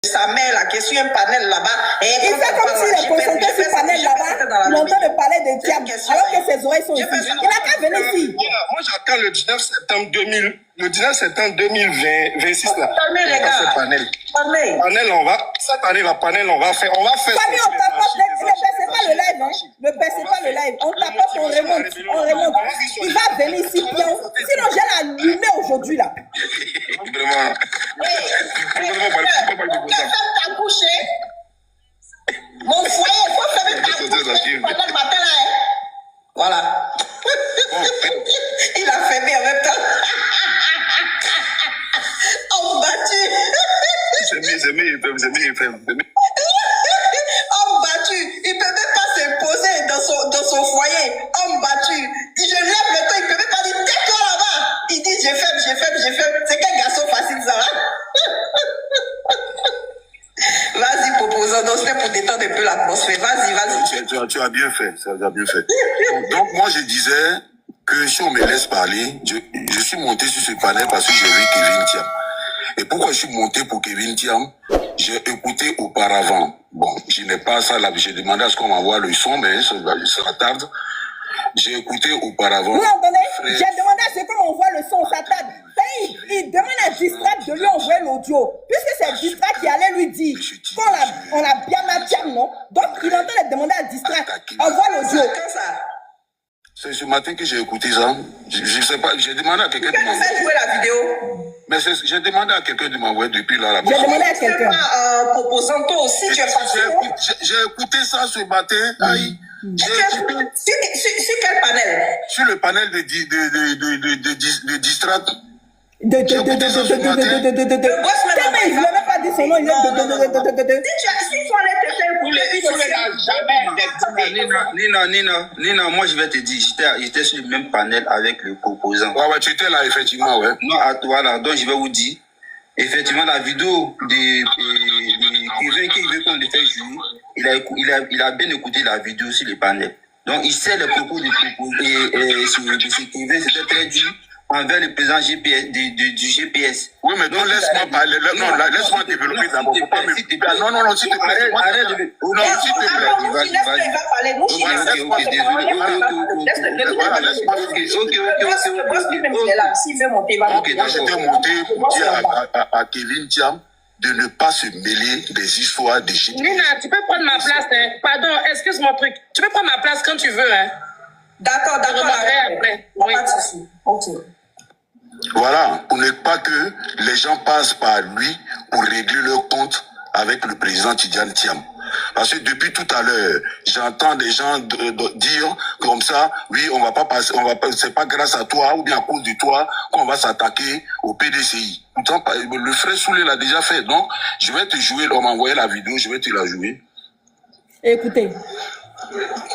sa mère là, qui est sur un panel là-bas. Il fait comme s'il est concentré sur le panel là-bas. Il entend de parler de Thiam, alors que ses oreilles sont ici. Il n'a qu'à venir ici. Moi, j'attends le 19 septembre 2026 là. Les gars. Panel, cette année, la panel, on va faire. Famille, on tapote, ne baissez pas le live, hein. Ne baissez pas le live. On tapote, on remonte. Il va venir ici, bien. Sinon, j'ai l'allumé aujourd'hui là. Vraiment. Ta couché. Mon foyer, il faut fermer ta couche pendant le matin là. Voilà. Il a fermé en même temps. Homme battu. C'est mieux. Homme battu. Il ne peut même pas s'imposer dans son foyer. Homme battu. Je lève le temps, il ne peut même pas dire tais-toi là-bas. Il dit je ferme. C'est quel garçon facile ça, hein? Vas-y, proposant. Donc, c'est pour détendre un peu l'atmosphère. Vas-y. Tu as bien fait. Donc, moi, je disais que si on me laisse parler, je suis monté sur ce panel parce que j'ai vu Kevin Thiam. Et pourquoi je suis monté pour Kevin Thiam? J'ai écouté auparavant. Bon, je n'ai pas ça là. J'ai demandé à ce qu'on m'envoie le son, mais ça tarde. J'ai écouté auparavant. Vous entendez? J'ai demandé à ce qu'on m'envoie le son, ça tarde. Il demande à Distrat de lui envoyer l'audio. Puisque c'est Distrat qui allait lui dire qu'on a bien ma Thiam, non? Donc, il entend le demander à Distrat. Envoie l'audio. C'est ce matin que j'ai écouté ça. Je sais pas, j'ai demandé à quelqu'un de m'envoyer. Tu jouer la vidéo? Mais j'ai demandé à quelqu'un de m'envoyer depuis là. J'ai demandé à quelqu'un. Proposant toi aussi, tu es passé. J'ai écouté ça ce matin. Aïe. Sur quel panel? Sur le panel de Distrat. Il ne veut même pas dire son nom, il est Nina, moi je vais te dire, j'étais sur le même panel avec le proposant. Ouais, tu étais là, effectivement, ouais. Non, voilà, donc je vais vous dire, effectivement, la vidéo de Kevin qui veut qu'on le fait jouer, il a bien écouté la vidéo sur le panel. Donc il sait les propos de ce Kevin, c'était très dur envers le président GPS, du GPS. Oui, mais donc laisse-moi parler. Non, laisse-moi développer d'abord. Non, s'il te plaît. Non, s'il te plaît. Arrête de... Non, s'il te plaît. Ok, donc j'étais monté pour dire à Kevin Thiam de ne pas se mêler des histoires de GPS. Nina, tu peux prendre ma place, hein. Pardon, excuse mon truc. Tu peux prendre ma place quand tu veux, hein. D'accord. Après. Oui. Ok. Voilà, pour ne pas que les gens passent par lui pour régler leur compte avec le président Tidjane Thiam. Parce que depuis tout à l'heure, j'entends des gens dire comme ça, oui, on va pas passer, c'est pas grâce à toi ou bien à cause de toi qu'on va s'attaquer au PDCI. Pourtant, le frère Soulé l'a déjà fait. Donc, je vais te jouer, on m'a envoyé la vidéo, je vais te la jouer. Écoutez.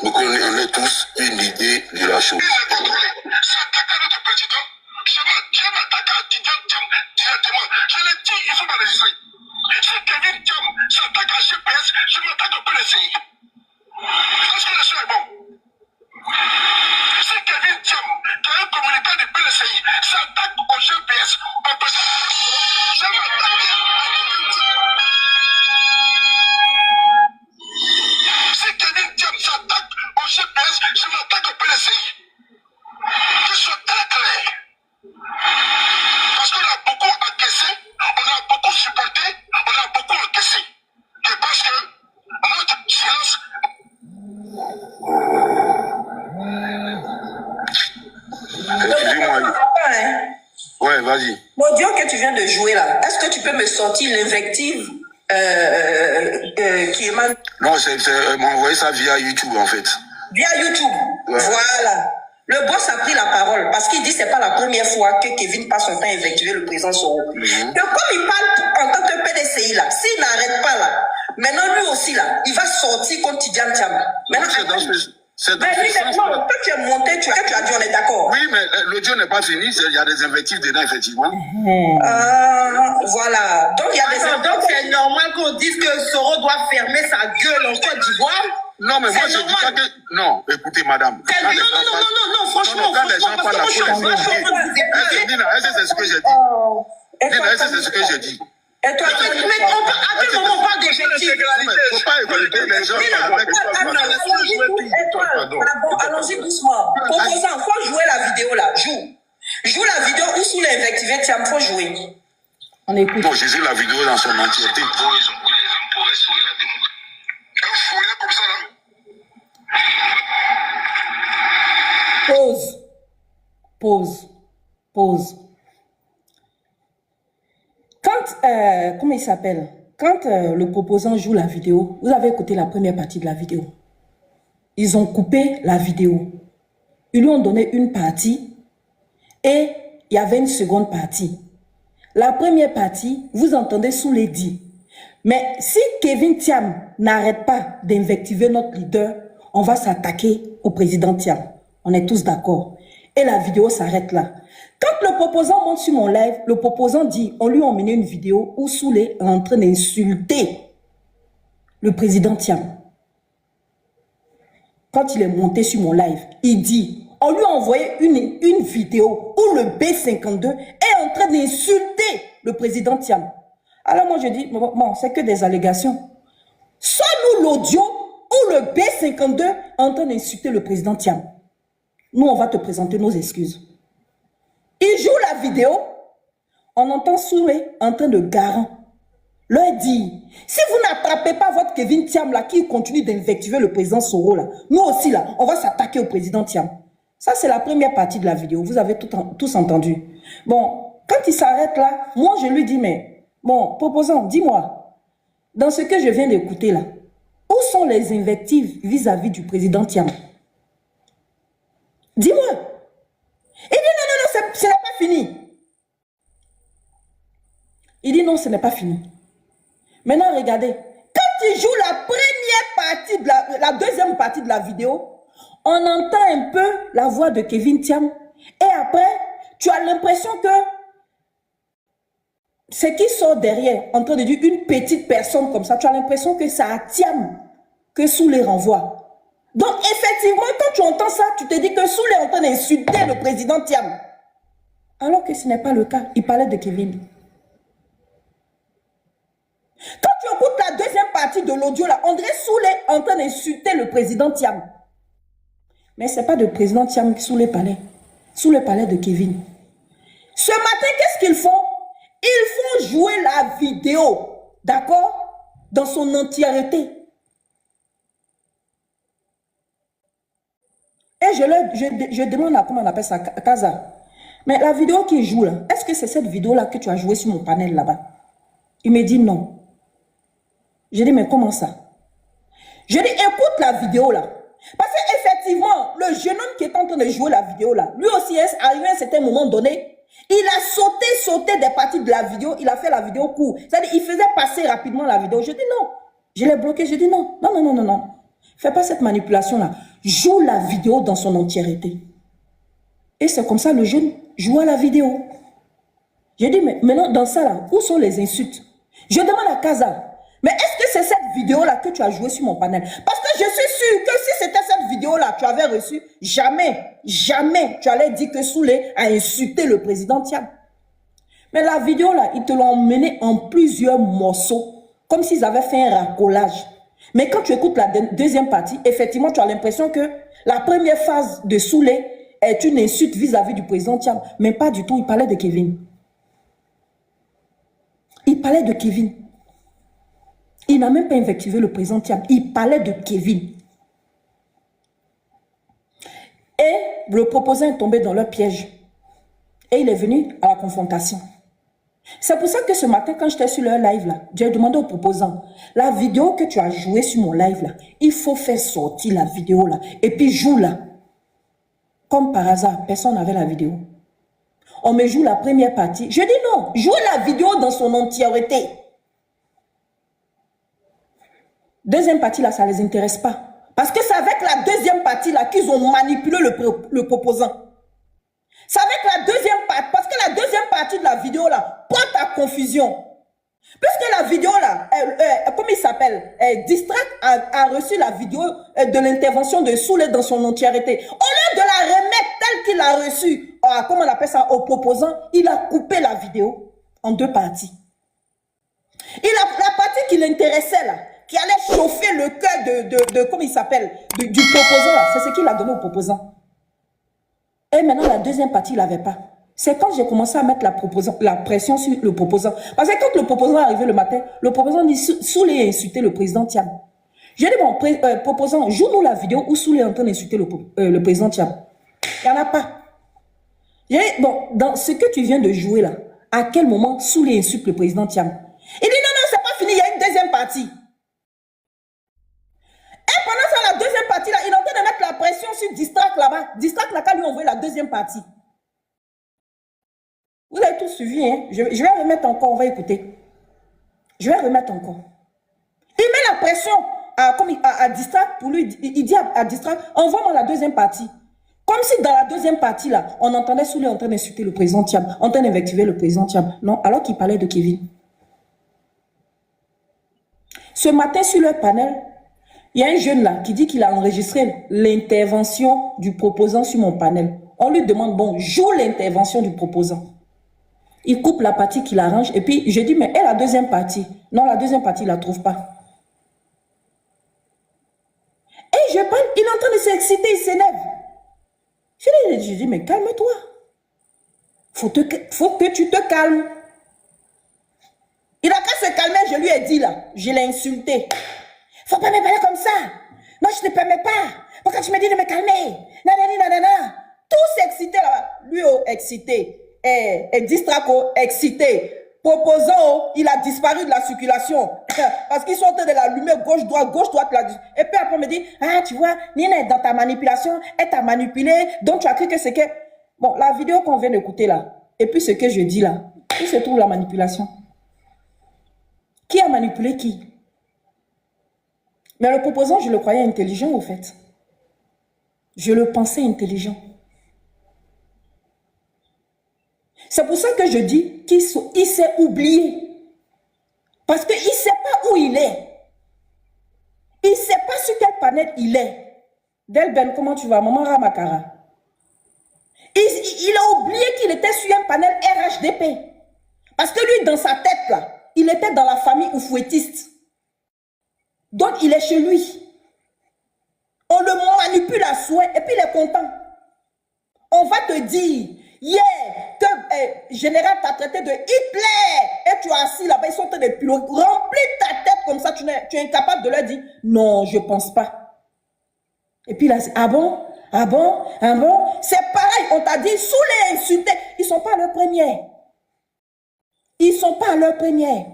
Donc, on est tous une idée de la chose. Je m'attaque à Tidjane Thiam directement. Je l'ai dit, il faut m'enregistrer. Si Kevin Thiam s'attaque à GPS, je m'attaque au PDCI. Est-ce que le son est bon? Si Kevin Thiam, qui est un communicant du PDCI, s'attaque au GPS, on peut... Je m'attaque. Si Kevin Thiam s'attaque au GPS, je m'attaque au PDCI. Que ce soit très clair. Parce qu'on a beaucoup encaissé, on a beaucoup supporté, on a beaucoup encaissé. Je pense que notre silence... Excusez-moi. Ouais, vas-y. L'audio que tu viens de jouer là, est-ce que tu peux me sortir l'invective qui émane... Non, m'a envoyé ça via YouTube en fait. Via YouTube, ouais. Voilà. Le boss a pris la parole parce qu'il dit que ce n'est pas la première fois que Kevin passe son temps à invectiver le président Soro. Donc comme il parle en tant que PDCI là, s'il n'arrête pas là, maintenant lui aussi là, il va sortir contre Tidjane Thiam. Maintenant, c'est dans ce sens. Non, toi tu es monté, tu as dit on est d'accord. Oui, mais l'audio n'est pas fini, il y a des invectives dedans effectivement. Voilà. Donc il y a des invectives. Donc c'est normal qu'on dise que Soro doit fermer sa gueule en Côte d'Ivoire. Non, mais moi, je dis pas que... Non, écoutez, madame. Non, franchement. Quand les gens parlent la police... Nina, est-ce que c'est ce que j'ai dit? Nina, est-ce que c'est ce que j'ai dit? Et toi, Mais à quel moment on parle d'effectif? Faut pas écouter les gens avec allons-y doucement. Proposant, faut jouer la vidéo là. Joue la vidéo ou sous l'invectivé, tiens, faut jouer. On écoute. Non, j'ai vu la vidéo dans son entièreté. Ils ont pris les gens pour restaurer la démocratie. Un fourrier comme ça là. Pause. Quand, comment il s'appelle? Quand le proposant joue la vidéo, vous avez écouté la première partie de la vidéo. Ils ont coupé la vidéo. Ils lui ont donné une partie et il y avait une seconde partie. La première partie, vous entendez sous les dits. Mais si Kevin Thiam n'arrête pas d'invectiver notre leader, on va s'attaquer au président Thiam. On est tous d'accord. Et la vidéo s'arrête là. Quand le proposant monte sur mon live, le proposant dit, on lui a emmené une vidéo où Soulé est en train d'insulter le président Thiam. Quand il est monté sur mon live, il dit, on lui a envoyé une vidéo où le B52 est en train d'insulter le président Thiam. Alors moi je dis, bon, c'est que des allégations. Soit-nous l'audio où le B52 est en train d'insulter le président Thiam. Nous, on va te présenter nos excuses. Il joue la vidéo, on entend Soulé en train de garant. Leur dit, si vous n'attrapez pas votre Kevin Thiam là, qui continue d'invectiver le président Soro là, nous aussi là, on va s'attaquer au président Thiam. Ça, c'est la première partie de la vidéo. Vous avez tous entendu. Bon, quand il s'arrête là, moi, je lui dis, mais, bon, proposant, dis-moi, dans ce que je viens d'écouter là, où sont les invectives vis-à-vis du président Thiam? Dis-moi. Il dit, non, ce n'est pas fini. Il dit, non, ce n'est pas fini. Maintenant, regardez. Quand il joue la première partie, la deuxième partie de la vidéo, on entend un peu la voix de Kevin Thiam. Et après, tu as l'impression que ce qui sort derrière, en train de dire une petite personne comme ça, tu as l'impression que c'est à Thiam que Soulé renvoie. Donc, effectivement, quand tu entends ça, tu te dis que Soulé est en train d'insulter le président Thiam. Alors que ce n'est pas le cas. Il parlait de Kevin. Quand tu écoutes la deuxième partie de l'audio, là, André Soulé est en train d'insulter le président Thiam. Mais ce n'est pas de président Thiam que Soulé parlait. Soulé parlait de Kevin. Ce matin, qu'est-ce qu'ils font? Ils font jouer la vidéo, d'accord? Dans son entièreté. Et je demande à, comment on appelle ça, Kaza. Mais la vidéo qui joue là, est-ce que c'est cette vidéo-là que tu as jouée sur mon panel là-bas? Il me dit non. Je dis, mais comment ça? Je dis, écoute la vidéo là. Parce qu'effectivement, le jeune homme qui est en train de jouer la vidéo là, lui aussi, arrivé à un certain moment donné, il a sauté des parties de la vidéo, il a fait la vidéo court. C'est-à-dire, il faisait passer rapidement la vidéo. Je dis non. Je l'ai bloqué, je dis non. Non. Fais pas cette manipulation-là. Joue la vidéo dans son entièreté. Et c'est comme ça le jeune joue à la vidéo. Je dis, mais maintenant, dans ça là, où sont les insultes? Je demande à Kaza, mais est-ce que c'est cette vidéo-là que tu as joué sur mon panel? Parce que je suis sûr que si c'était cette vidéo-là que tu avais reçue, jamais tu allais dire que Soulé a insulté le président Thiam. Mais la vidéo-là, ils te l'ont emmené en plusieurs morceaux, comme s'ils avaient fait un racolage. Mais quand tu écoutes la deuxième partie, effectivement, tu as l'impression que la première phase de Soulé est une insulte vis-à-vis du président Thiam. Mais pas du tout, il parlait de Kevin. Il parlait de Kevin. Il n'a même pas invectivé le président Thiam. Il parlait de Kevin. Et le proposant est tombé dans leur piège. Et il est venu à la confrontation. C'est pour ça que ce matin, quand j'étais sur leur live là, j'ai demandé au proposant, la vidéo que tu as jouée sur mon live là, il faut faire sortir la vidéo là. Et puis joue là. Comme par hasard, personne n'avait la vidéo. On me joue la première partie. Je dis non, joue la vidéo dans son entièreté. Deuxième partie là, ça ne les intéresse pas. Parce que c'est avec la deuxième partie là qu'ils ont manipulé le proposant. C'est avec la deuxième partie, parce que la deuxième partie de la vidéo là porte à confusion. Puisque la vidéo là, comment il s'appelle, Distract a reçu la vidéo de l'intervention de Soulé dans son entièreté. Au lieu de la remettre telle qu'il a reçue, comment on appelle ça, au proposant, il a coupé la vidéo en deux parties. La partie qui l'intéressait là, qui allait chauffer le cœur de comment il s'appelle, du proposant là, c'est ce qu'il a donné au proposant. Et maintenant, la deuxième partie, il n'avait pas. C'est quand j'ai commencé à mettre la pression sur le proposant. Parce que quand le proposant est arrivé le matin, le proposant dit Soulé a insulté le président Thiam. J'ai dit, bon, proposant, joue-nous la vidéo où Soulé est en train d'insulter le président Thiam. Il n'y en a pas. J'ai dit, bon, dans ce que tu viens de jouer là, à quel moment Soulé insulte le président Thiam? Il dit, non, c'est pas fini, il y a une deuxième partie. Et pendant ça, la deuxième partie là, il est en train de mettre la pression sur Distract là-bas. Distract là, quand lui envoie la deuxième partie. Vous avez tout suivi, hein? Je vais remettre encore, on va écouter. Je vais remettre encore. Il met la pression à Distract pour lui, il dit à Distract, envoie-moi la deuxième partie. Comme si dans la deuxième partie là, on entendait Soulé en train d'insulter le président Thiam, en train d'invectiver le président Thiam. Non, alors qu'il parlait de Kevin. Ce matin sur le panel, il y a un jeune là qui dit qu'il a enregistré l'intervention du proposant sur mon panel. On lui demande, bon, joue l'intervention du proposant. Il coupe la partie qu'il arrange et puis je dis, mais et la deuxième partie? Non, la deuxième partie, il ne la trouve pas. Et je parle, il est en train de s'exciter, il s'énerve. Je dis, mais calme-toi. Faut que tu te calmes. Il a qu'à se calmer, je lui ai dit là, je l'ai insulté. Faut pas me parler comme ça. Non, je ne te permets pas. Pourquoi tu me dis de me calmer? Nanani, nanana. Tous excités là. Lui, excité. Et Distraco, excité. Proposant, il a disparu de la circulation. Parce qu'ils sont en train de l'allumer gauche-droite. Et puis après, on me dit, ah, tu vois, Nina est dans ta manipulation, elle t'a manipulé, donc tu as cru que c'est que... Bon, la vidéo qu'on vient d'écouter là, et puis ce que je dis là, où se trouve la manipulation? Qui a manipulé qui? Mais le proposant, je le croyais intelligent au fait. Je le pensais intelligent. C'est pour ça que je dis qu'il s'est oublié. Parce qu'il ne sait pas où il est. Il ne sait pas sur quelle planète il est. Delben, comment tu vas? Maman Ramakara. Il a oublié qu'il était sur un panel RHDP. Parce que lui, dans sa tête, là, il était dans la famille oufouettiste. Donc, il est chez lui. On le manipule à souhait et puis il est content. On va te dire, hier, que général t'a traité de Hitler et tu es assis là-bas, ils sont en train de piloter. Remplis ta tête comme ça, tu es incapable de leur dire, non, je ne pense pas. Et puis là, ah bon? Ah bon? Ah bon? C'est pareil, on t'a dit, Soulé insulté. Ils ne sont pas à leur première. Ils ne sont pas à leur première.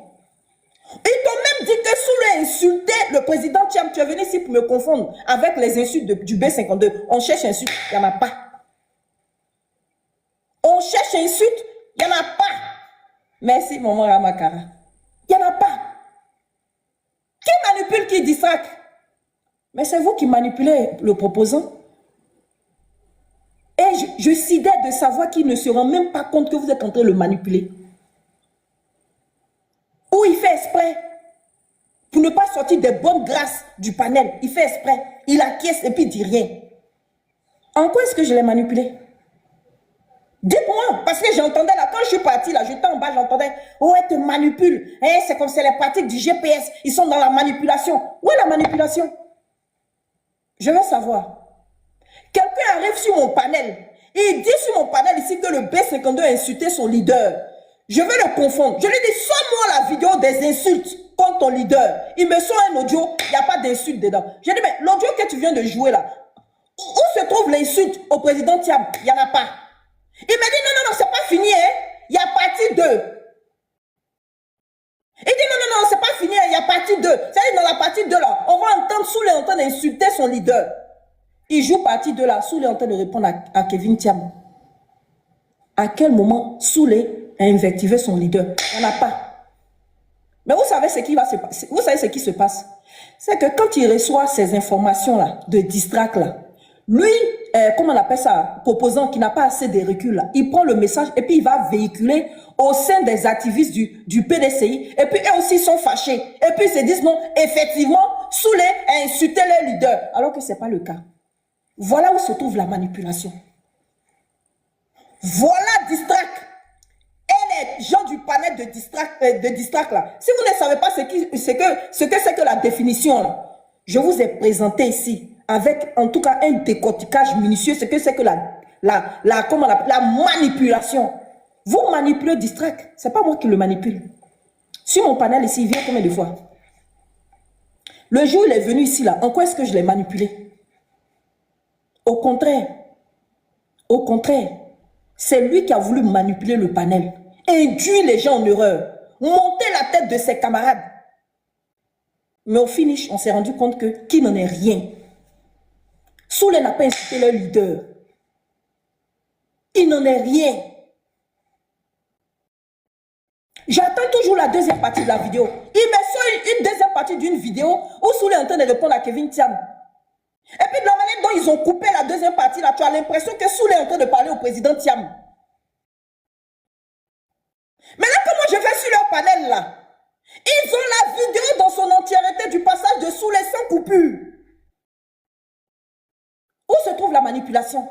Ils t'ont même dit que Soulé insultait le président Thiam. Tu es venu ici pour me confondre avec les insultes du B52. On cherche insulte, il n'y en a pas. On cherche insulte, il n'y en a pas. Merci, maman Ramakara. Il n'y en a pas. Qui manipule, qui distraque? Mais c'est vous qui manipulez le proposant. Et je sidère de savoir qu'il ne se rend même pas compte que vous êtes en train de le manipuler. Ou il fait exprès pour ne pas sortir des bonnes grâces du panel. Il fait exprès. Il acquiesce et puis il dit rien. En quoi est-ce que je l'ai manipulé? Dites-moi, parce que j'entendais là, quand je suis partie là, j'étais en bas, j'entendais, oh, elle te manipule. Eh, c'est comme c'est les pratiques du GPS. Ils sont dans la manipulation. Où est la manipulation? Je veux savoir. Quelqu'un arrive sur mon panel. Et il dit sur mon panel ici que le B52 a insulté son leader. Je vais le confondre. Je lui dis, sors-moi la vidéo des insultes contre ton leader. Il me sort un audio, il n'y a pas d'insulte dedans. Je dis, mais l'audio que tu viens de jouer là, où se trouve l'insulte au président Thiam? Il n'y en a pas. Il me dit, non, c'est pas fini, hein. Il y a partie 2. Il dit, non, c'est pas fini, hein. Il y a partie 2. C'est-à-dire, dans la partie 2 là, on va entendre Soulé en train d'insulter son leader. Il joue partie 2 là, Soulé en train de répondre à Kevin Thiam. À quel moment Soulé a invectivé son leader? Il n'y en a pas. Mais vous savez ce qui va se passer. Vous savez ce qui se passe? C'est que quand il reçoit ces informations-là, de distract là, lui, comment on appelle ça, proposant qui n'a pas assez de recul là, il prend le message et puis il va véhiculer au sein des activistes du PDCI et puis eux aussi sont fâchés. Et puis ils se disent non, effectivement, Soulé a insulté leur leader. Alors que ce n'est pas le cas. Voilà où se trouve la manipulation. Voilà Distract. Et les gens du panel de distract là, si vous ne savez pas ce que c'est que la définition là, je vous ai présenté ici avec en tout cas un décortiquage minutieux ce que c'est que la manipulation. Vous manipulez distract, c'est pas moi qui le manipule. Sur mon panel ici, il vient combien de fois? Le jour où il est venu ici là, en quoi est-ce que je l'ai manipulé? Au contraire, c'est lui qui a voulu manipuler le panel, induire les gens en erreur, monter la tête de ses camarades. Mais au finish, on s'est rendu compte qu'il n'en est rien. Souley n'a pas insulté leur leader. Il n'en est rien. J'attends toujours la deuxième partie de la vidéo. Il me sort une deuxième partie d'une vidéo où Souley est en train de répondre à Kevin Thiam. Et puis de la manière dont ils ont coupé la deuxième partie, là, tu as l'impression que Souley est en train de parler au président Thiam. Maintenant que moi je vais sur leur panel là, ils ont la vidéo dans son entièreté du passage de Souley sans coupure. Où se trouve la manipulation?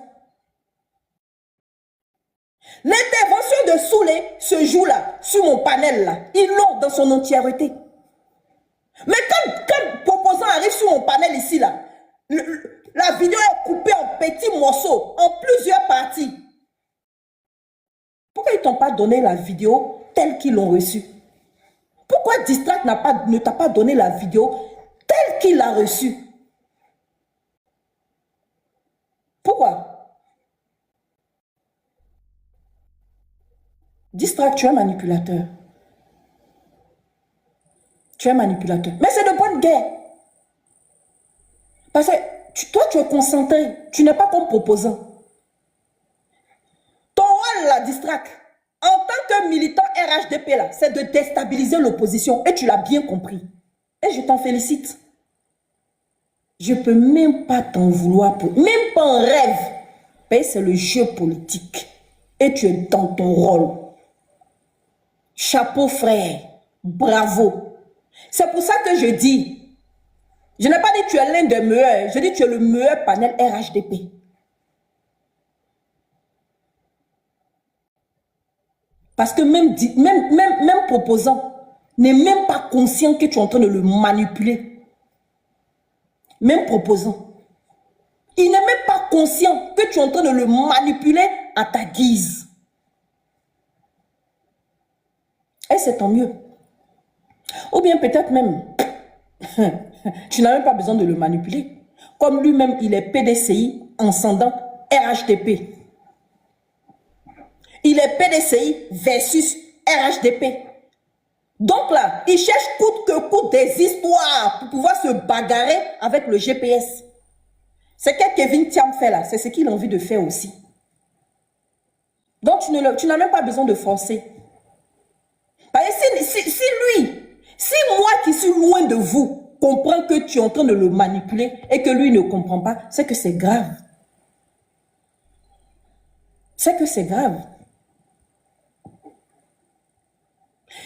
L'intervention de Souley ce jour-là, sur mon panel là, ils l'ont dans son entièreté. Mais quand proposant arrive sur mon panel ici là, la vidéo est coupée en petits morceaux, en plusieurs parties. Pourquoi ils ne t'ont pas donné la vidéo telle qu'ils l'ont reçue? Pourquoi Distract ne t'a pas donné la vidéo telle qu'il l'a reçue? Pourquoi? Distract, tu es manipulateur. Tu es manipulateur. Mais c'est de bonne guerre. Parce que toi, tu es concentré. Tu n'es pas comme proposant. Ton rôle, la Distract, en tant que militant RHDP, là, c'est de déstabiliser l'opposition. Et tu l'as bien compris. Et je t'en félicite. Je ne peux même pas t'en vouloir. Même pas en rêve. Mais c'est le jeu politique. Et tu es dans ton rôle. Chapeau, frère. Bravo. C'est pour ça que je dis, je n'ai pas dit que tu es l'un des meilleurs, je dis que tu es le meilleur panel RHDP. Parce que même proposant n'est même pas conscient que tu es en train de le manipuler. Même proposant. Il n'est même pas conscient que tu es en train de le manipuler à ta guise. Et c'est tant mieux. Ou bien peut-être même, tu n'as même pas besoin de le manipuler. Comme lui-même, il est PDCI, ascendant RHDP. Il est PDCI versus RHDP. Donc là, il cherche coûte que coûte des histoires pour pouvoir se bagarrer avec le GPS. C'est ce que Kevin Thiam fait là. C'est ce qu'il a envie de faire aussi. Donc tu n'as même pas besoin de forcer. Parce que si moi qui suis loin de vous, comprends que tu es en train de le manipuler et que lui ne comprend pas, c'est que c'est grave. C'est que c'est grave.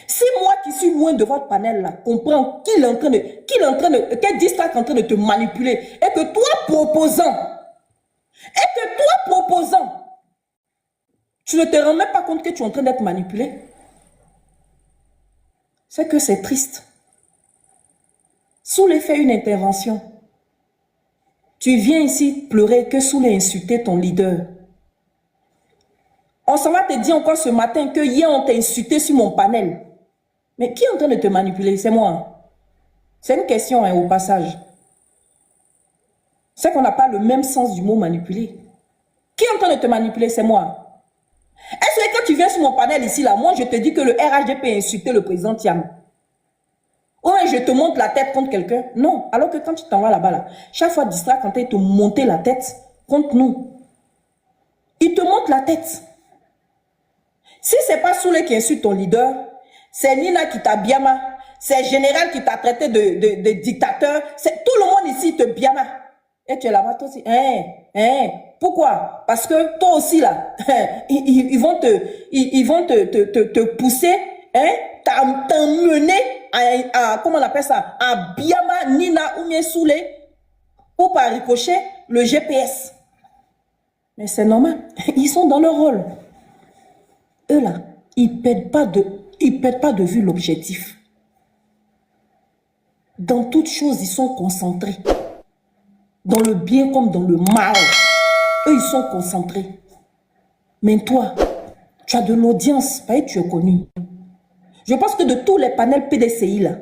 Si moi qui suis loin de votre panel là, comprends qu'il est en train de, que Distract est en train de te manipuler et que toi proposant, tu ne te rends même pas compte que tu es en train d'être manipulé, c'est que c'est triste. Souley fait une intervention. Tu viens ici pleurer que Souley a insulté ton leader. On s'en va te dire encore ce matin que hier on t'a insulté sur mon panel. Mais qui est en train de te manipuler? C'est moi. C'est une question hein, au passage. C'est qu'on n'a pas le même sens du mot manipuler. Qui est en train de te manipuler? C'est moi. Est-ce que quand tu viens sur mon panel ici, là, moi je te dis que le RHDP a insulté le président Thiam? Ou je te monte la tête contre quelqu'un? Non. Alors que quand tu t'en vas là-bas, là, chaque fois Distract, quand il te monte la tête contre nous, il te monte la tête. Si ce n'est pas Souley qui insulte ton leader, c'est Nina qui t'a biama, c'est Général qui t'a traité de dictateur, c'est tout le monde ici te biama. Et tu es là-bas, toi aussi. Pourquoi? Parce que toi aussi, là, ils vont te pousser, t'emmener à, comment on appelle ça, à biama, Nina ou bien Souley, pour par ricochet le GPS. Mais c'est normal, ils sont dans leur rôle. Eux là, ils ne perdent pas de Ils ne perdent pas de vue l'objectif. Dans toutes choses, ils sont concentrés. Dans le bien comme dans le mal. Eux, ils sont concentrés. Mais toi, tu as de l'audience, parce que tu es connu. Je pense que de tous les panels PDCI, là,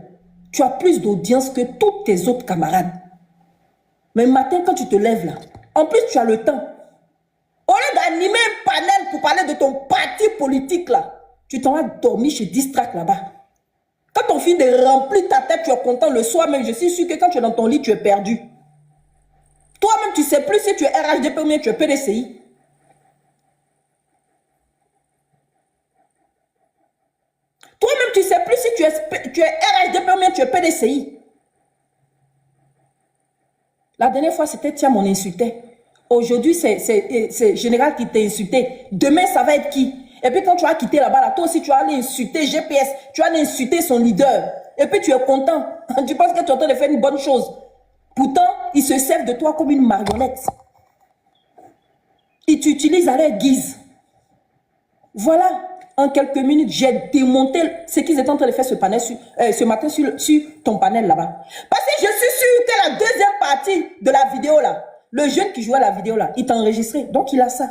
tu as plus d'audience que tous tes autres camarades. Mais le matin, quand tu te lèves, là, en plus, tu as le temps. Au lieu d'animer un panel pour parler de ton parti politique, là, tu t'en vas dormir chez Distract, là-bas. Quand on finit de remplir ta tête, tu es content le soir même. Je suis sûr que quand tu es dans ton lit, tu es perdu. Toi-même, tu ne sais plus si tu es RHDP ou bien tu es PDCI. Toi-même, tu ne sais plus si tu es RHDP ou bien tu es PDCI. La dernière fois, c'était Thiam, on insultait. Aujourd'hui, c'est Général qui t'a insulté. Demain, ça va être qui? Et puis quand tu vas quitter là-bas, là, toi aussi, tu vas aller insulter GPS. Tu vas aller insulter son leader. Et puis tu es content. Tu penses que tu es en train de faire une bonne chose. Pourtant, ils se servent de toi comme une marionnette. Ils t'utilisent à leur guise. Voilà. En quelques minutes, j'ai démonté ce qu'ils étaient en train de faire ce matin sur ton panel là-bas. Parce que je suis sûre que la deuxième partie de la vidéo là, le jeune qui jouait à la vidéo là, il t'a enregistré. Donc il a ça.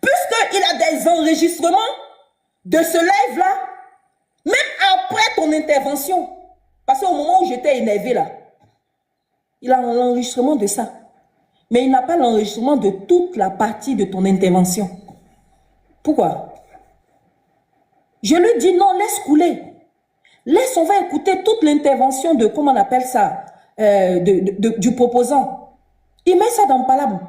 Puisqu'il a des enregistrements de ce live là, même après ton intervention, parce qu'au moment où j'étais énervé là, il a l'enregistrement de ça. Mais il n'a pas l'enregistrement de toute la partie de ton intervention. Pourquoi? Je lui dis non, laisse couler. Laisse, on va écouter toute l'intervention de, comment on appelle ça, du proposant. Il met ça dans le palabre.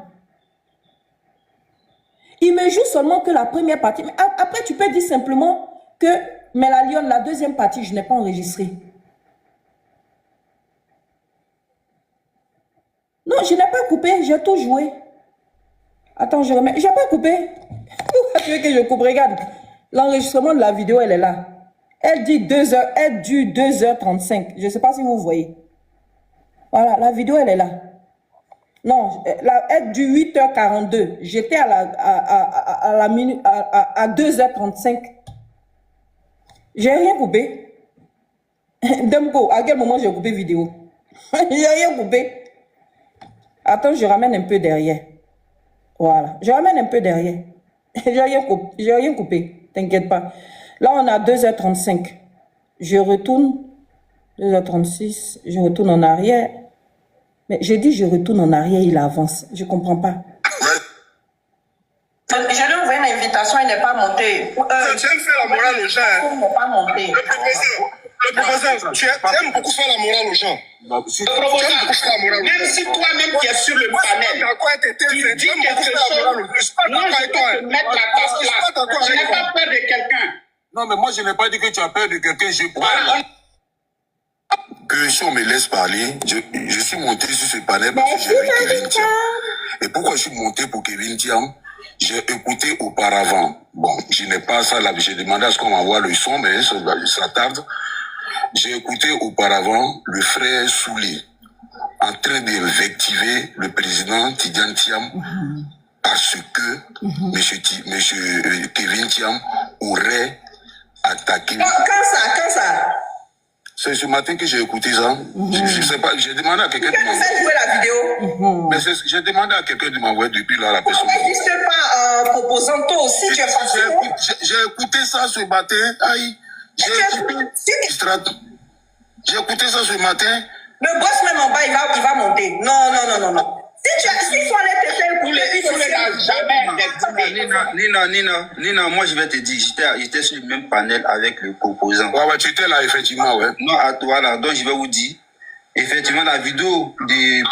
Il me joue seulement que la première partie. Mais après, tu peux dire simplement que, mais la Lyon, la deuxième partie, je n'ai pas enregistré. Non, je n'ai pas coupé, j'ai tout joué. Attends, je remets. Je n'ai pas coupé. Pourquoi tu veux que je coupe? Regarde, l'enregistrement de la vidéo, elle est là. Elle dit 2h, elle dure 2h35. Je ne sais pas si vous voyez. Voilà, la vidéo, elle est là. Non, elle dure 8h42. J'étais à 2h35. J'ai rien coupé. Demko, à quel moment j'ai coupé vidéo? J'ai rien coupé. Attends, je ramène un peu derrière. Voilà, je ramène un peu derrière. J'ai rien coupé, t'inquiète pas. Là, on a 2h35. Je retourne, 2h36, je retourne en arrière. Mais j'ai dit je retourne en arrière, il avance. Je ne comprends pas. Je lui envoie une invitation, il n'est pas monté. Tu aimes faire la morale aux gens. Il n'est pas monté. Le professeur, tu aimes beaucoup faire la morale aux gens. Même si toi-même qui es sur le panel, tu dis quelque chose, moi je peux te mettre à ta place. Je n'ai pas peur de quelqu'un. Non, mais moi, je n'ai pas dit que tu as peur de quelqu'un, je parle. Que si on me laisse parler, je suis monté sur ce panel parce que j'ai vu Kevin Thiam. Et pourquoi je suis monté pour Kevin Thiam? J'ai écouté auparavant. Bon, je n'ai pas ça là, j'ai demandé à ce qu'on m'envoie le son, mais ça tarde. J'ai écouté auparavant le frère Souli en train d'invectiver le président Tidjane Thiam parce que monsieur Kevin Thiam aurait attaqué. Quand ça? C'est ce matin que j'ai écouté ça. Je sais pas, j'ai demandé à quelqu'un de m'envoyer. Tu as joué la vidéo? Mais j'ai demandé à quelqu'un de m'envoyer depuis là la personne. Pourquoi n'existe pas en proposant toi aussi, tu es facile? J'ai écouté ça ce matin. Aïe. J'ai écouté ça ce matin. Le boss même en bas, il va monter. Non. Si tu allais te faire écouter, Nina, moi je vais te dire, j'étais sur le même panel avec le proposant. Ouais, tu étais là, effectivement, ouais. Non, voilà, donc je vais vous dire, effectivement, la vidéo de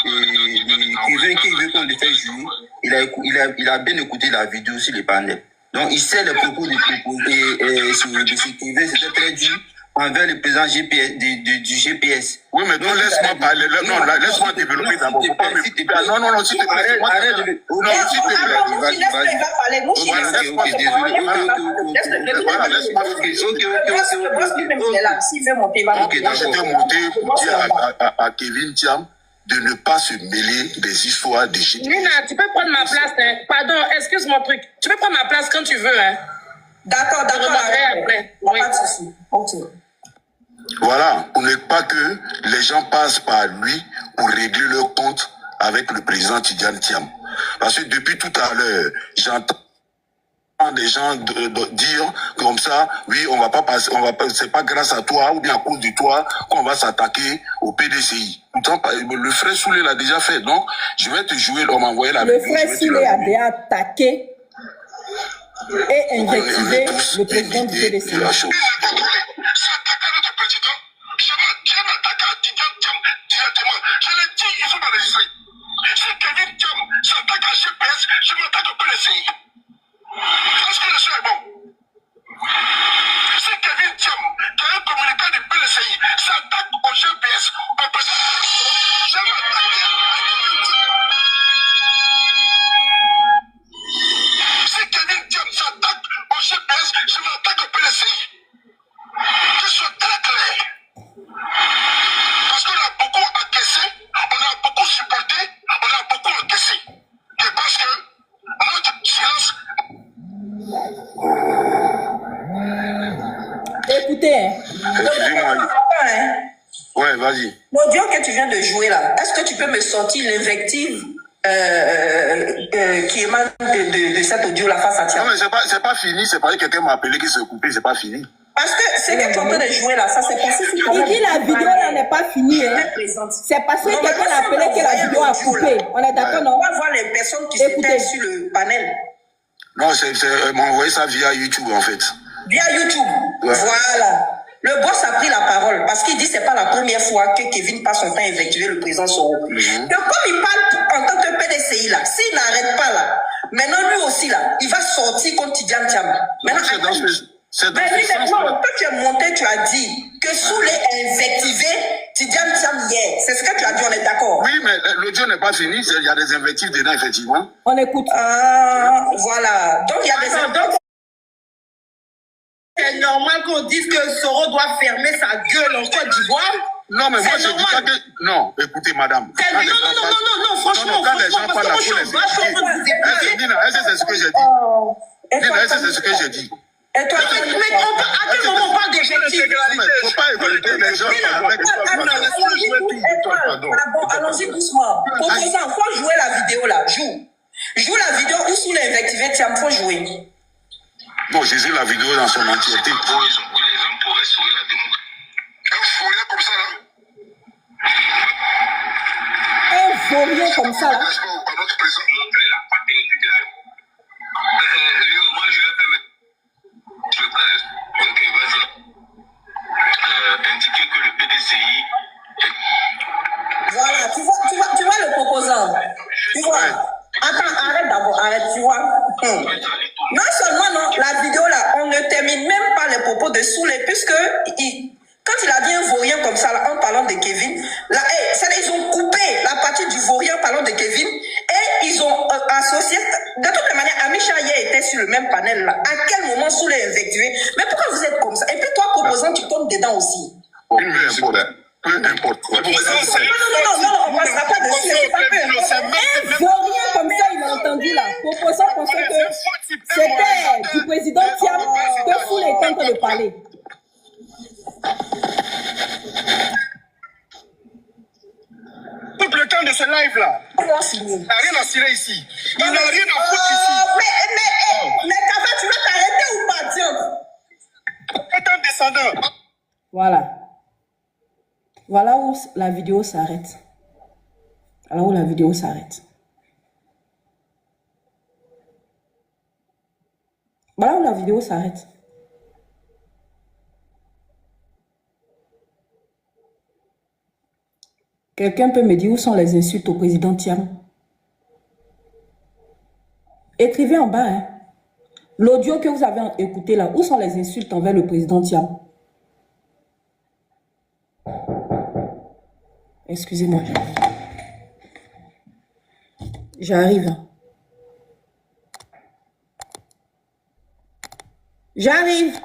Kevin qui veut qu'on le fait jouer, il a bien écouté la vidéo sur le panel. Donc il sait les propos du proposé et sur Kevin, c'était très dur envers le président GPS, du GPS. Oui, mais donc laisse-moi parler. Non, laisse-moi développer d'abord. Non, s'il te plaît. Non, s'il te plaît. Arrête de... Non, s'il te plaît. il va parler. Nous, Ok, désolé. Moi, j'étais monté pour dire à Kevin Thiam de ne pas se mêler des histoires de GPS. Nina, tu peux prendre ma place, hein? Pardon, excuse mon truc. Tu peux prendre ma place quand tu veux, hein? D'accord, Je remarquerai arrête. après. Y a Oui. pas de souci. Ok. Voilà, pour ne pas que les gens passent par lui pour régler leur compte avec le président Tidjane Thiam. Parce que depuis tout à l'heure, j'entends des gens dire comme ça, oui, on va pas passer, on va pas, c'est pas grâce à toi ou bien à cause de toi qu'on va s'attaquer au PDCI. Pourtant, le frère Soulé l'a déjà fait, donc je vais te jouer, on m'a envoyé la Le vidéo. frère Soulé a déjà attaqué et invectivé le président du PDC. La chose. Je l'ai dit, ils sont enregistrés. Si Kevin Thiam s'attaque à GPS, je m'attaque au PDCI. Est-ce que le son est bon? Si Kevin Thiam, qui est un communicant du PDCI, s'attaque au GPS, au président, je m'attaque à Kevin Thiam. Si Kevin Thiam s'attaque au GPS, je m'attaque au PDCI. Que ce soit très clair. Parce qu'on a beaucoup encaissé, on a beaucoup supporté, on a beaucoup encaissé. Je pense que notre silence. Écoutez, hein, Excusez-moi. Hein? Ouais, vas-y. L'audio que tu viens de jouer là, est-ce que tu peux me sortir l'invective qui émane de cet audio là face à Thiam? Non, mais c'est pas fini, c'est pas que quelqu'un m'a appelé qui s'est coupé, c'est pas fini. Parce que ce que tu es en train de jouer là, ça s'est passé sur il dit la vidéo là n'est pas finie. Hein. C'est parce que Non, mais quelqu'un moi, a appelé que la vidéo a coupé. On est d'accord, non? On va voir les personnes qui Écoutez. étaient sur le panel. Non, elle m'a envoyé ça via YouTube en fait. Via YouTube. Ouais. Voilà. Le boss a pris la parole parce qu'il dit que ce n'est pas la première fois que Kevin passe son temps à invectiver le président Soro. Donc, comme il parle en tant que PDCI là, s'il n'arrête pas là, maintenant lui aussi là, il va sortir contre Tidjane Thiam. Maintenant, C'est dans mais ce lui, sens. maintenant, quand tu es monté, tu as dit que Soulé a invectivé Tidjane Thiam hier. C'est ce que tu as dit, on est d'accord? Oui, mais l'audio n'est pas fini, il y a des invectives dedans, effectivement. On écoute. Voilà. Donc, il y a des invectives. C'est normal qu'on dise que Soro doit fermer sa gueule en Côte d'Ivoire. Non, mais moi, C'est je dis pas normal. que... Non, écoutez, madame. Non, franchement, quand les gens parce parlent que à moi, je suis tous les vachement en train de vous écouter. Nina, est-ce que c'est ce que j'ai dit? Nina, est-ce que c'est ce que j'ai dit? Et toi, Mais à quel moment on parle d'effectifs? Il ne faut pas écouter les gens avec... allons-y doucement. Proposant, faut jouer la vidéo là. Joue la vidéo où sous l'invectivé, Thiam, faut jouer. Bon, j'ai vu la vidéo dans son entièreté. Ils ont pris les hommes pour restaurer la démocratie. Un fourrier comme ça là. Un vaurien comme ça là. À notre président. Moi, je vais permettre. Ok, vas-y. Indiquer que le PDCI. Voilà, tu vois le proposant. Tu vois. Attends, arrête d'abord, arrête, tu vois. Non seulement, non, la vidéo là, on ne termine même pas les propos de Soulé, puisque quand il a dit un vaurien comme ça, là, en parlant de Kevin, là, ils ont coupé la partie du vaurien en parlant de Kevin, et ils ont associé, de toute manière, Amisha hier était sur le même panel là. À quel moment Soulé est invectivé? Mais pourquoi vous êtes comme ça? Et puis toi, proposant, tu tombes dedans aussi. Peu importe. Peu importe. Non, on ne passera pas dessus, c'est pas que. Un vaurien comme ça, il a entendu là. Proposant pensait que c'était du président Thiam que Soulé était en train de parler. Tout le temps de ce live là. On va finir. Il n'a rien à cirer ici. Il n'a rien à foutre ici. Mais Kava, tu vas t'arrêter ou pas, tiens? C'est un descendant. Voilà. Voilà où la vidéo s'arrête. Voilà où la vidéo s'arrête. Voilà où la vidéo s'arrête. Quelqu'un peut me dire où sont les insultes au président Thiam? Écrivez en bas, hein. L'audio que vous avez écouté là, où sont les insultes envers le président Thiam? Excusez-moi. J'arrive. J'arrive.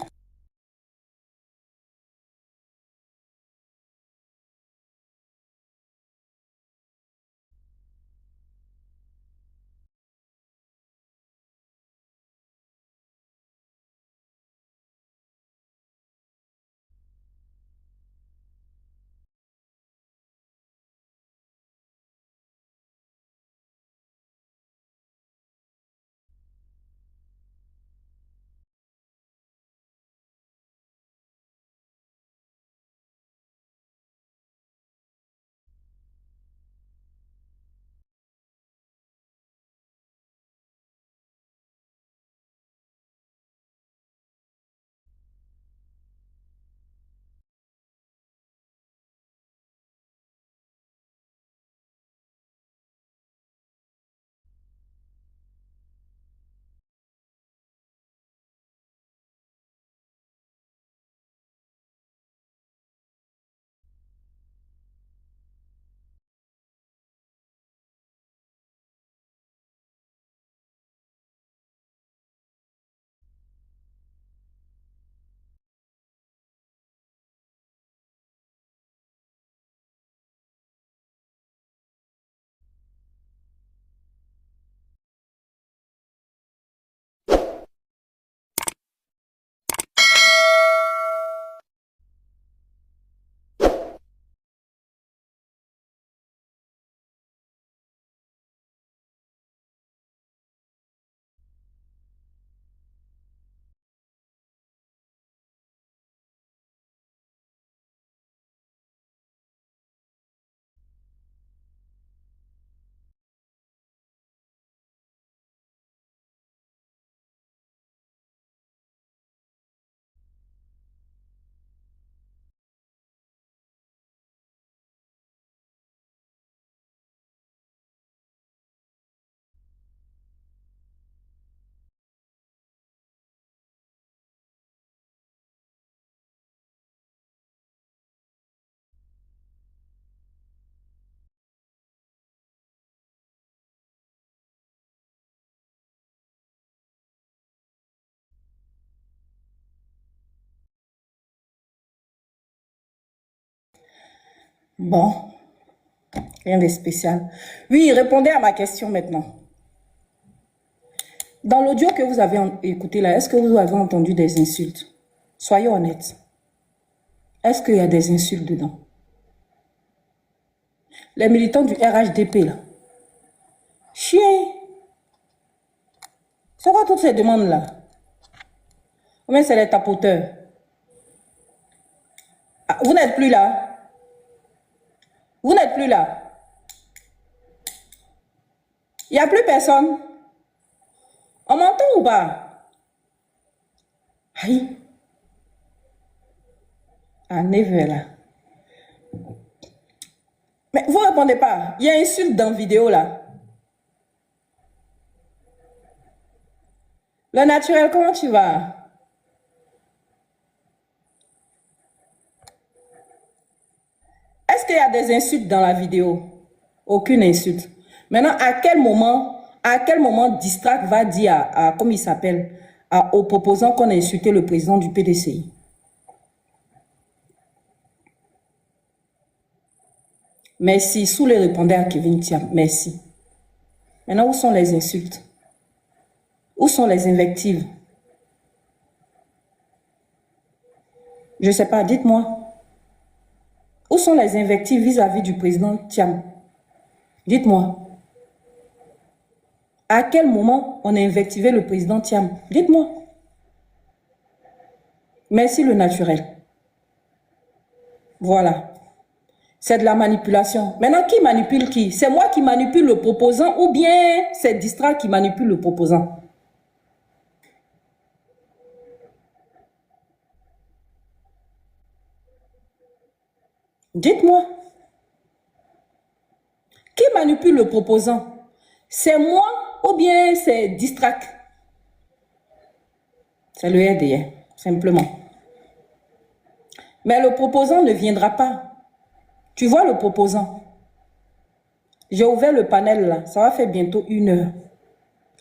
Bon, rien de spécial. Oui, répondez à ma question maintenant. Dans l'audio que vous avez écouté là, est-ce que vous avez entendu des insultes? Soyez honnêtes. Est-ce qu'il y a des insultes dedans? Les militants du RHDP là. Chien. C'est quoi toutes ces demandes là? Ou bien c'est les tapoteurs? Ah, vous n'êtes plus là? Vous n'êtes plus là? Il n'y a plus personne? On m'entend ou pas? Aïe. Ah, 9h là. Mais vous ne répondez pas. Il y a insulte dans la vidéo là. Le naturel, comment tu vas? Est-ce qu'il y a des insultes dans la vidéo? Aucune insulte. Maintenant, à quel moment Distract va dire à comment il s'appelle, aux proposants qu'on a insulté le président du PDCI? Merci. Soulé répondait à Kevin Thiam. Merci. Maintenant, où sont les insultes? Où sont les invectives? Je ne sais pas, dites-moi. Où sont les invectives vis-à-vis du président Thiam? Dites-moi. À quel moment on a invectivé le président Thiam? Dites-moi. Merci le naturel. Voilà. C'est de la manipulation. Maintenant, qui manipule qui? C'est moi qui manipule le proposant ou bien c'est Distract qui manipule le proposant? Dites-moi. Qui manipule le proposant? C'est moi ou bien c'est Distract? C'est le RDR, simplement. Mais le proposant ne viendra pas. Tu vois le proposant? J'ai ouvert le panel là, ça va faire bientôt 1 heure.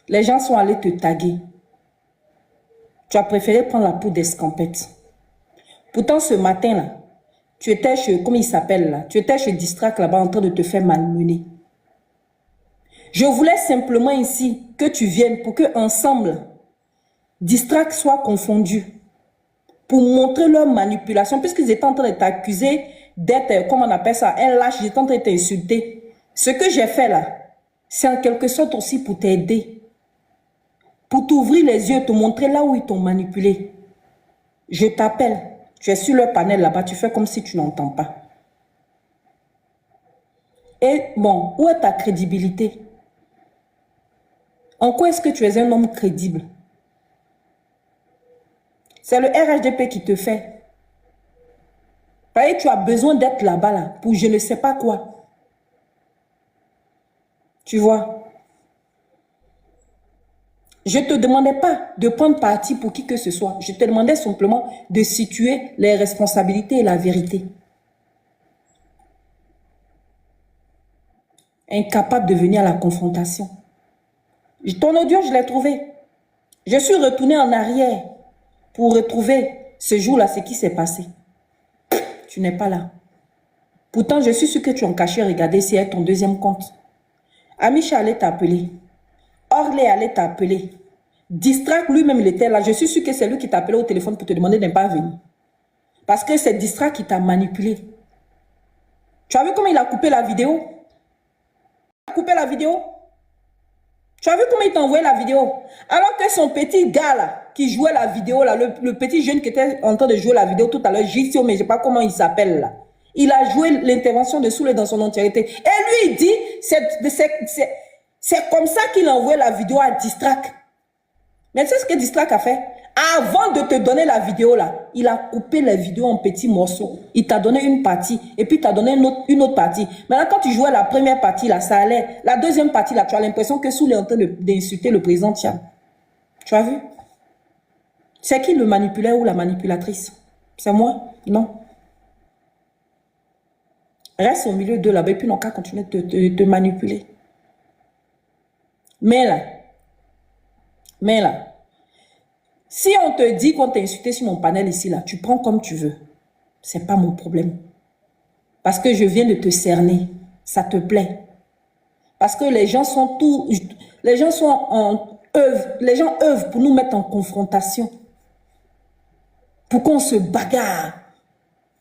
Les gens sont allés te taguer. Tu as préféré prendre la poudre d'escampette. Pourtant ce matin là, tu étais chez, comment il s'appelle là? Tu étais chez Distract là-bas en train de te faire malmener. Je voulais simplement ici que tu viennes pour que ensemble, Distract soit confondu. Pour montrer leur manipulation, puisqu'ils étaient en train de t'accuser d'être, comment on appelle ça, un lâche, ils étaient en train de t'insulter. Ce que j'ai fait là, c'est en quelque sorte aussi pour t'aider. Pour t'ouvrir les yeux, te montrer là où ils t'ont manipulé. Je t'appelle. Tu es sur le panel là-bas, tu fais comme si tu n'entends pas. Et bon, où est ta crédibilité? En quoi est-ce que tu es un homme crédible? C'est le RHDP qui te fait. Parce que tu as besoin d'être là-bas là, pour je ne sais pas quoi. Tu vois? Je ne te demandais pas de prendre parti pour qui que ce soit. Je te demandais simplement de situer les responsabilités et la vérité. Incapable de venir à la confrontation. Ton audio, je l'ai trouvé. Je suis retourné en arrière pour retrouver ce jour-là, ce qui s'est passé. Tu n'es pas là. Pourtant, je suis sûr que tu en cachais, regarder si c'est ton deuxième compte. Amisha allait t'appeler. Orlé allait t'appeler. Distract lui-même, il était là. Je suis sûr que c'est lui qui t'appelait au téléphone pour te demander de ne pas venir. Parce que c'est Distract qui t'a manipulé. Tu as vu comment il a coupé la vidéo? Il a coupé la vidéo? Tu as vu comment il t'a envoyé la vidéo? Alors que son petit gars là, qui jouait la vidéo là, le petit jeune qui était en train de jouer la vidéo tout à l'heure, JCO, mais je ne sais pas comment il s'appelle là. Il a joué l'intervention de Soulé dans son entièreté. Et lui, il dit, c'est comme ça qu'il a envoyé la vidéo à Distract. Mais c'est ce que Distract a fait. Avant de te donner la vidéo là, il a coupé la vidéo en petits morceaux. Il t'a donné une partie et puis il t'a donné une autre partie. Maintenant, quand tu jouais la première partie là, ça allait. La deuxième partie là, tu as l'impression que Soulé est en train d'insulter le président Thiam. Tu as vu? C'est qui le manipulateur ou la manipulatrice? C'est moi? Non. Reste au milieu d'eux là-bas et puis n'ont qu'à continuer de te manipuler. Mais là, si on te dit qu'on t'a insulté sur mon panel ici là, tu prends comme tu veux. C'est pas mon problème. Parce que je viens de te cerner. Ça te plaît. Parce que les gens sont les gens œuvrent pour nous mettre en confrontation. Pour qu'on se bagarre.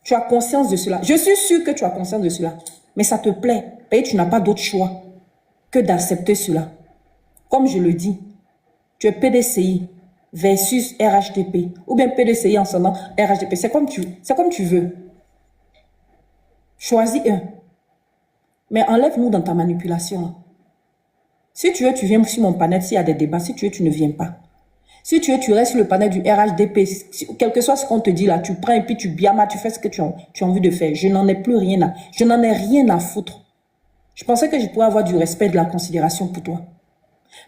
Tu as conscience de cela. Je suis sûre que tu as conscience de cela. Mais ça te plaît. Et tu n'as pas d'autre choix que d'accepter cela. Comme je le dis, tu es PDCI versus RHDP. Ou bien PDCI en son nom, RHDP. C'est comme tu veux. Choisis un. Mais enlève-nous dans ta manipulation. Si tu veux, tu viens sur mon panel s'il y a des débats. Si tu veux, tu ne viens pas. Si tu veux, tu restes sur le panel du RHDP. Quel que soit ce qu'on te dit là, tu prends et puis tu biamas, tu fais ce que tu as envie de faire. Je n'en ai rien à foutre. Je pensais que je pourrais avoir du respect et de la considération pour toi.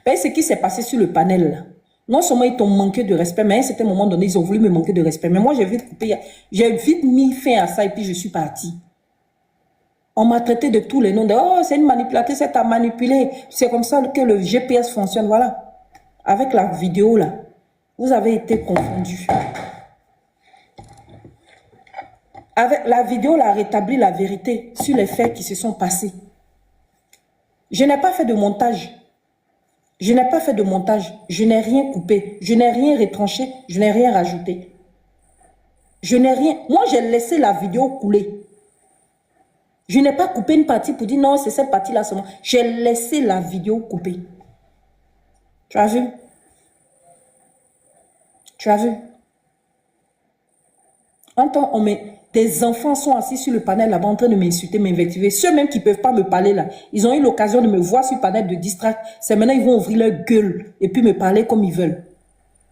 Mais ce qui s'est passé sur le panel là, non seulement ils t'ont manqué de respect, mais à un certain moment donné, ils ont voulu me manquer de respect. Mais moi, j'ai vite mis fin à ça et puis je suis partie. On m'a traité de tous les noms. Oh, c'est une manipulatrice, elle t'a manipulé. C'est comme ça que le GPS fonctionne. Voilà. Avec la vidéo là, vous avez été confondus. Avec la vidéo, là, rétablit la vérité sur les faits qui se sont passés. Je n'ai pas fait de montage. Je n'ai pas fait de montage. Je n'ai rien coupé. Je n'ai rien retranché. Je n'ai rien rajouté. Je n'ai rien. Moi, j'ai laissé la vidéo couler. Je n'ai pas coupé une partie pour dire non, c'est cette partie-là seulement. J'ai laissé la vidéo couper. Tu as vu? Tu as vu? Tes enfants sont assis sur le panel là-bas en train de m'insulter, m'invectiver. Ceux même qui ne peuvent pas me parler là, ils ont eu l'occasion de me voir sur le panel de distract. C'est maintenant ils vont ouvrir leur gueule et puis me parler comme ils veulent.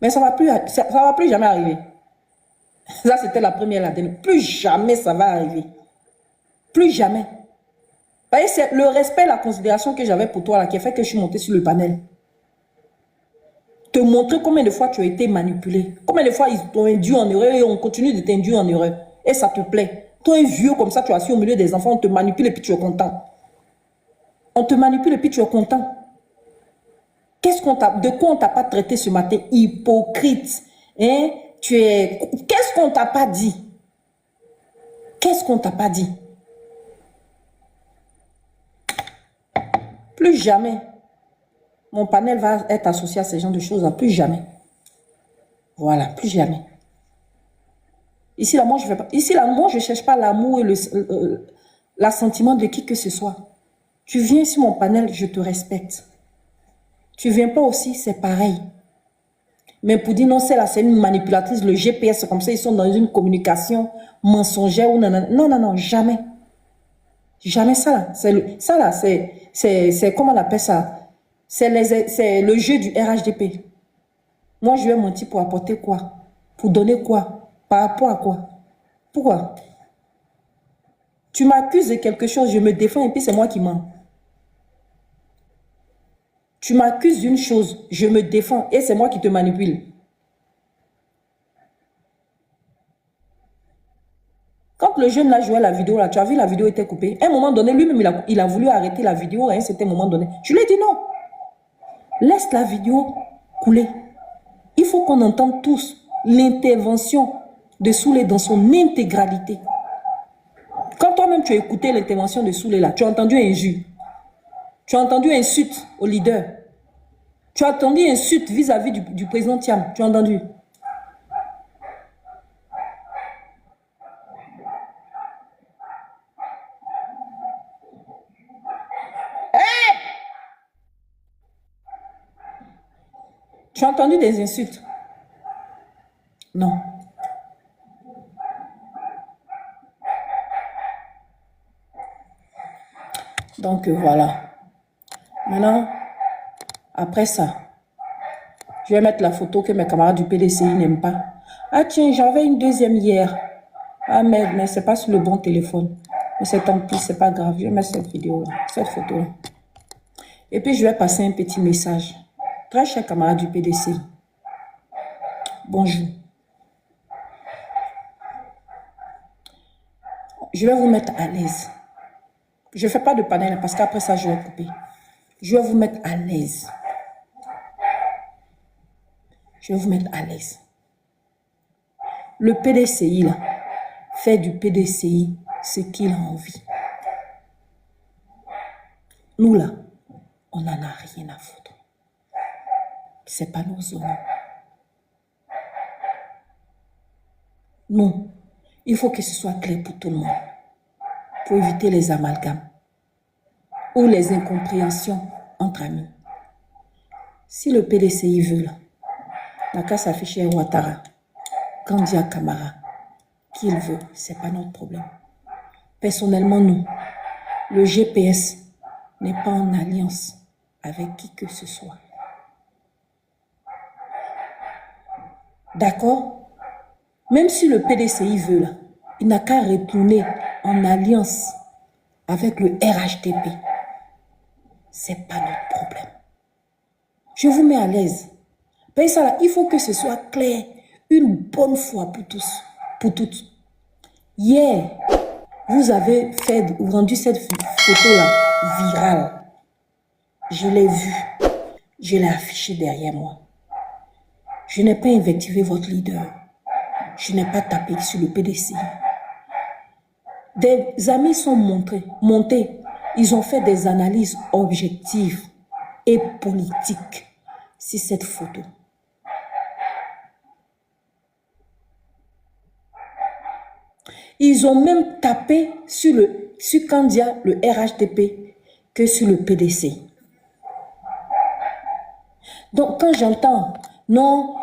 Mais ça va plus jamais arriver. Ça, c'était la première, la dernière. Plus jamais ça va arriver. Plus jamais. Vous voyez, c'est le respect et la considération que j'avais pour toi là qui a fait que je suis montée sur le panel. Te montrer combien de fois tu as été manipulé. Combien de fois ils t'ont induit en erreur et on continue de t'induire en erreur. Et ça te plaît. Toi, un vieux comme ça, tu es assis au milieu des enfants, on te manipule et puis tu es content. On te manipule et puis tu es content. De quoi on t'a pas traité ce matin? Hypocrite. Hein? Qu'est-ce qu'on t'a pas dit? Qu'est-ce qu'on t'a pas dit? Plus jamais. Mon panel va être associé à ce genre de choses. Plus jamais. Voilà, plus jamais. Ici, là, moi, je ne cherche pas l'amour et l'assentiment de qui que ce soit. Tu viens sur mon panel, je te respecte. Tu ne viens pas aussi, c'est pareil. Mais pour dire non, c'est une manipulatrice, le GPS, comme ça, ils sont dans une communication mensongère. Ou non, jamais. Jamais ça, là. Ça, là, c'est comment on appelle ça? C'est le jeu du RHDP. Moi, je vais mentir pour apporter quoi? Pour donner quoi? Par rapport à quoi? Pourquoi? Tu m'accuses de quelque chose, je me défends et puis c'est moi qui mens. Tu m'accuses d'une chose, je me défends et c'est moi qui te manipule. Quand le jeune là jouait la vidéo, là, tu as vu la vidéo était coupée. À un moment donné, lui-même, il a voulu arrêter la vidéo à un certain moment donné. Je lui ai dit non. Laisse la vidéo couler. Il faut qu'on entende tous l'intervention de Soulé dans son intégralité. Quand toi-même tu as écouté l'intervention de Soulé là, tu as entendu injure. Tu as entendu insulte au leader. Tu as entendu insulte vis-à-vis du président Thiam. Tu as entendu? Tu as entendu des insultes? Non. Donc voilà. Maintenant, après ça, je vais mettre la photo que mes camarades du PDCI n'aiment pas. Ah tiens, j'avais une deuxième hier. Ah merde, mais c'est pas sur le bon téléphone. Mais c'est tant pis, c'est pas grave. Je vais mettre cette vidéo-là, cette photo-là. Et puis je vais passer un petit message. Très chers camarades du PDCI. Bonjour. Je vais vous mettre à l'aise. Je ne fais pas de panel parce qu'après ça, je vais couper. Je vais vous mettre à l'aise. Je vais vous mettre à l'aise. Le PDCI, là, fait du PDCI ce qu'il a envie. Nous là, on n'en a rien à foutre. C'est pas nos zones. Non, il faut que ce soit clair pour tout le monde, pour éviter les amalgames ou les incompréhensions entre amis. Si le PDCI veut là, n'a qu'à s'afficher Ouattara, Kandia Camara, qu'il veut, c'est pas notre problème. Personnellement, nous, le GPS n'est pas en alliance avec qui que ce soit. D'accord? Même si le PDCI veut là, il n'a qu'à retourner en alliance avec le RHDP. C'est pas notre problème. Je vous mets à l'aise. Ben ça là, il faut que ce soit clair une bonne fois pour tous, pour toutes. Hier, vous avez rendu cette photo-là virale. Je l'ai vue. Je l'ai affichée derrière moi. Je n'ai pas invectivé votre leader. Je n'ai pas tapé sur le PDC. Des amis sont montés. Ils ont fait des analyses objectives et politiques sur cette photo. Ils ont même tapé sur Kandia, le RHDP, que sur le PDC. Donc, quand j'entends, non,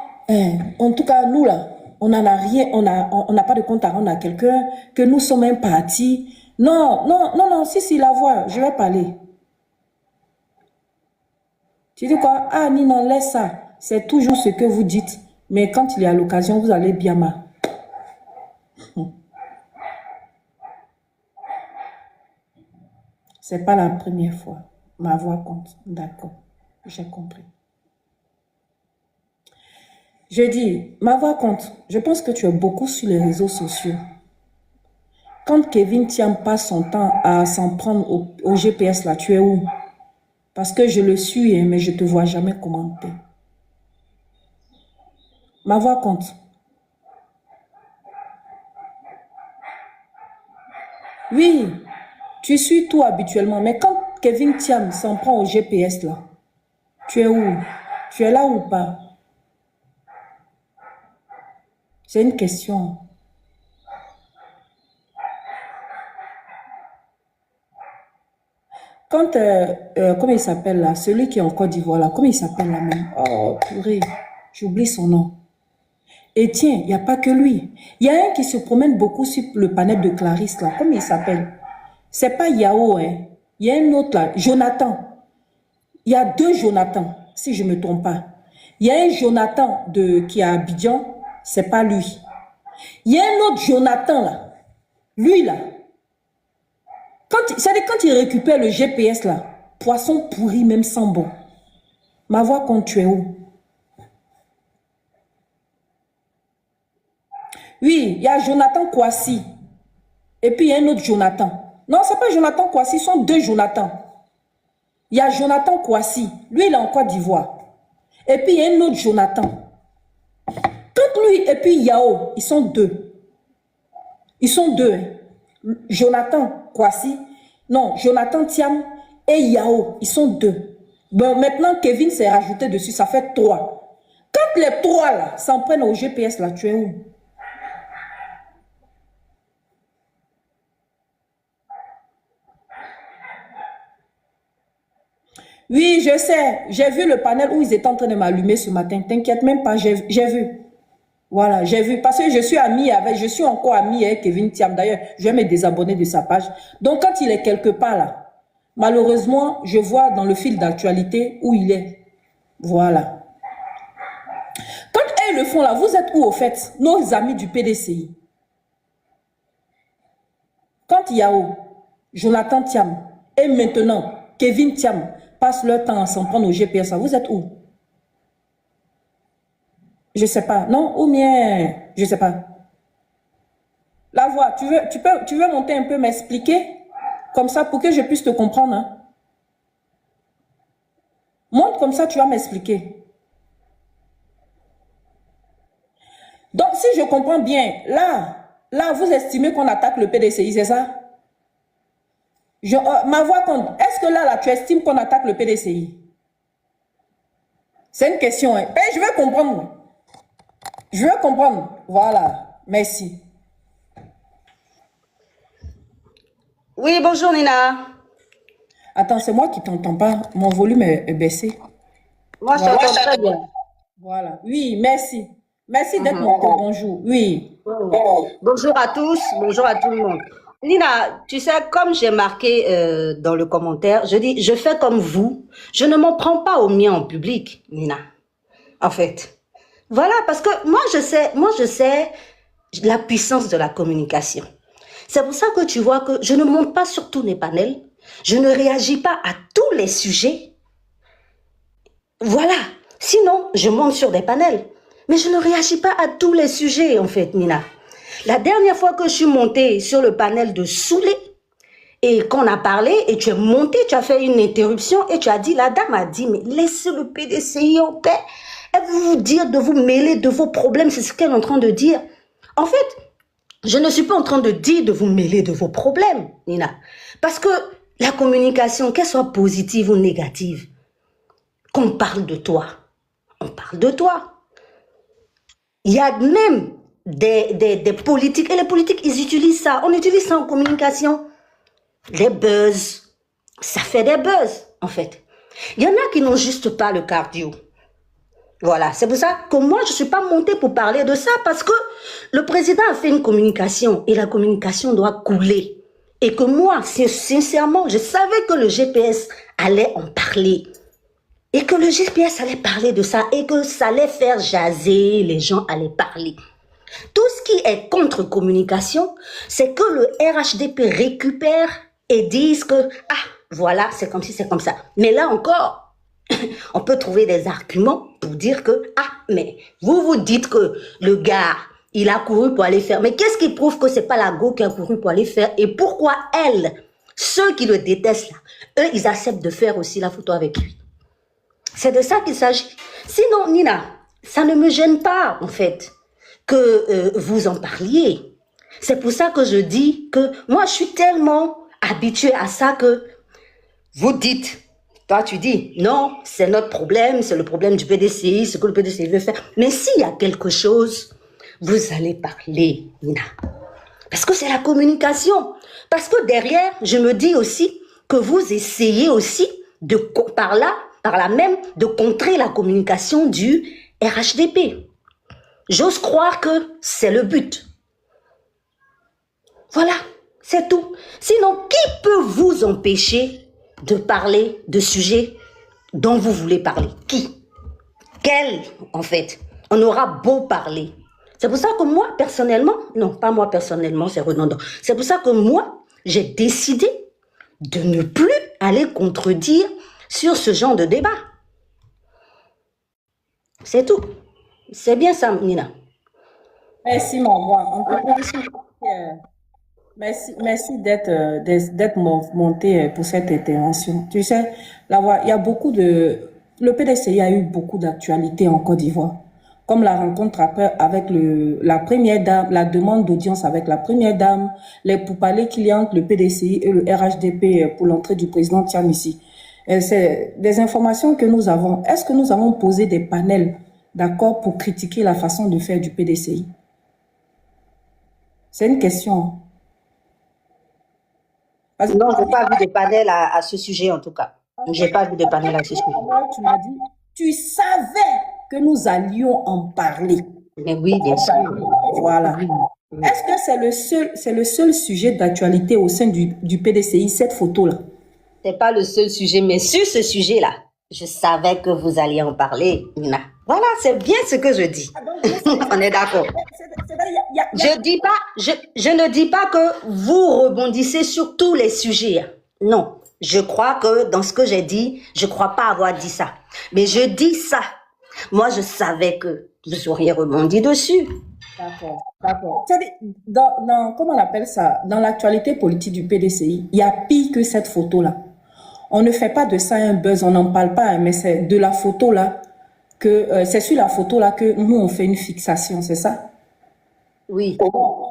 en tout cas, nous là, on n'en a rien, on n'a pas de compte à rendre à quelqu'un, que nous sommes un parti. Non, si, la voix, je vais parler. Tu dis quoi? Ah, Nina, laisse ça. C'est toujours ce que vous dites. Mais quand il y a l'occasion, vous allez bien mal. C'est pas la première fois. Ma voix compte. D'accord. J'ai compris. Je dis, ma voix compte. Je pense que tu es beaucoup sur les réseaux sociaux. Quand Kevin Thiam passe son temps à s'en prendre au GPS, là, tu es où? Parce que je le suis, mais je ne te vois jamais commenter. Ma voix compte. Oui, tu suis tout habituellement, mais quand Kevin Thiam s'en prend au GPS, là, tu es où? Tu es là ou pas? C'est une question. Quand, comment il s'appelle là, celui qui est en Côte d'Ivoire là, comment il s'appelle là même? Oh, purée, j'oublie son nom. Et tiens, il n'y a pas que lui. Il y a un qui se promène beaucoup sur le panel de Clarisse là, comment il s'appelle? C'est pas Yao, hein. Il y a un autre là, Jonathan. Il y a deux Jonathan, si je ne me trompe pas. Il y a un Jonathan qui est à Abidjan, c'est pas lui. Il y a un autre Jonathan là, lui là. C'est-à-dire quand il récupère le GPS là, poisson pourri même sans bon. Ma voix compte, tu es où? Oui, il y a Jonathan Kouassi. Et puis il y a un autre Jonathan. Non, c'est pas Jonathan Kouassi, ce sont deux Jonathan. Il y a Jonathan Kouassi, lui il est en Côte d'Ivoire. Et puis il y a un autre Jonathan. Quand lui et puis Yao, ils sont deux. Ils sont deux. Hein. Jonathan Kouassi, non, Jonathan Thiam et Yao, ils sont deux. Bon, maintenant Kevin s'est rajouté dessus, ça fait 3. Quand les 3 là s'en prennent au GPS là, tu es où? Oui, je sais. J'ai vu le panel où ils étaient en train de m'allumer ce matin. T'inquiète même pas, j'ai vu. Voilà, j'ai vu. Parce que je suis encore ami avec Kevin Thiam. D'ailleurs, je vais me désabonner de sa page. Donc, quand il est quelque part là, malheureusement, je vois dans le fil d'actualité où il est. Voilà. Quand eux le font là, vous êtes où au fait? Nos amis du PDCI. Quand Yao, Jonathan Thiam et maintenant Kevin Thiam passent leur temps à s'en prendre au GPS, vous êtes où? Je sais pas. Non, ou bien, je sais pas. La voix, tu veux monter un peu, m'expliquer? Comme ça, pour que je puisse te comprendre. Hein? Monte comme ça, tu vas m'expliquer. Donc, si je comprends bien, là, Là, vous estimez qu'on attaque le PDCI, c'est ça? Ma voix compte. Est-ce que là, tu estimes qu'on attaque le PDCI? C'est une question. Hein. Ben, je veux comprendre. Je veux comprendre. Voilà. Merci. Oui, bonjour Nina. Attends, c'est moi qui t'entends pas. Mon volume est baissé. Moi, je t'entends très bien. Voilà. Oui, merci. Merci d'être monté. Bonjour. Oui. Bonjour à tous. Bonjour à tout le monde. Nina, tu sais, comme j'ai marqué dans le commentaire, je dis, je fais comme vous. Je ne m'en prends pas au mien en public, Nina. En fait. Voilà, parce que moi, je sais la puissance de la communication. C'est pour ça que tu vois que je ne monte pas sur tous les panels. Je ne réagis pas à tous les sujets. Voilà. Sinon, je monte sur des panels. Mais je ne réagis pas à tous les sujets, en fait, Nina. La dernière fois que je suis montée sur le panel de Soulé, et qu'on a parlé, et tu es montée, tu as fait une interruption, et tu as dit, la dame a dit, mais laissez le PDCI en paix. Elle veut vous dire de vous mêler de vos problèmes, c'est ce qu'elle est en train de dire. En fait, je ne suis pas en train de dire de vous mêler de vos problèmes, Nina. Parce que la communication, qu'elle soit positive ou négative, qu'on parle de toi, on parle de toi. Il y a même des politiques, et les politiques, ils utilisent ça. On utilise ça en communication. Les buzz, ça fait des buzz, en fait. Il y en a qui n'ont juste pas le cardio. Voilà, c'est pour ça que moi, je ne suis pas montée pour parler de ça, parce que le président a fait une communication, et la communication doit couler. Et que moi, sincèrement, je savais que le GPS allait en parler. Et que le GPS allait parler de ça, et que ça allait faire jaser, les gens allaient parler. Tout ce qui est contre-communication, c'est que le RHDP récupère et dise que, ah, voilà, c'est comme si, c'est comme ça. Mais là encore, on peut trouver des arguments pour dire que, ah, mais vous dites que le gars, il a couru pour aller faire. Mais qu'est-ce qui prouve que c'est pas la go qui a couru pour aller faire? Et pourquoi elle, ceux qui le détestent là, eux, ils acceptent de faire aussi la photo avec lui? C'est de ça qu'il s'agit. Sinon, Nina, ça ne me gêne pas, en fait, que vous en parliez. C'est pour ça que je dis que moi, je suis tellement habituée à ça que vous dites, toi, tu dis, non, c'est notre problème, c'est le problème du PDCI, ce que le PDCI veut faire. Mais s'il y a quelque chose, vous allez parler, Nina. Parce que c'est la communication. Parce que derrière, je me dis aussi que vous essayez aussi de, par là même, de contrer la communication du RHDP. J'ose croire que c'est le but. Voilà, c'est tout. Sinon, qui peut vous empêcher de parler de sujets dont vous voulez parler? Qui? Quel, en fait? On aura beau parler. C'est pour ça que moi, personnellement, non, pas moi personnellement, c'est redondant. C'est pour ça que moi, j'ai décidé de ne plus aller contredire sur ce genre de débat. C'est tout. C'est bien ça, Nina. Merci, mon roi. Merci d'être monté pour cette intervention. Tu sais, là, il y a beaucoup de... Le PDCI a eu beaucoup d'actualités en Côte d'Ivoire. Comme la rencontre avec la première dame, la demande d'audience avec la première dame, les pourparlers qu'il y a entre le PDCI et le RHDP pour l'entrée du président Thiam ici. C'est des informations que nous avons. Est-ce que nous avons posé des panels d'accord pour critiquer la façon de faire du PDCI? C'est une question. Non, je n'ai pas vu de panel à ce sujet en tout cas. Je n'ai pas vu de panel à ce sujet. Tu m'as dit, tu savais que nous allions en parler. Mais oui, bien sûr. Voilà. Est-ce que c'est le seul sujet d'actualité au sein du PDCI, cette photo-là? Ce n'est pas le seul sujet, mais sur ce sujet-là, je savais que vous alliez en parler, Nina. Voilà, c'est bien ce que je dis. On est d'accord. Je ne dis pas que vous rebondissez sur tous les sujets. Non, je crois que dans ce que j'ai dit, je ne crois pas avoir dit ça. Mais je dis ça. Moi, je savais que vous auriez rebondi dessus. D'accord. Comment on appelle ça? Dans l'actualité politique du PDCI, il y a pire que cette photo-là. On ne fait pas de ça un buzz, on n'en parle pas, mais c'est de la photo-là c'est sur la photo-là que nous, on fait une fixation, c'est ça? Oui.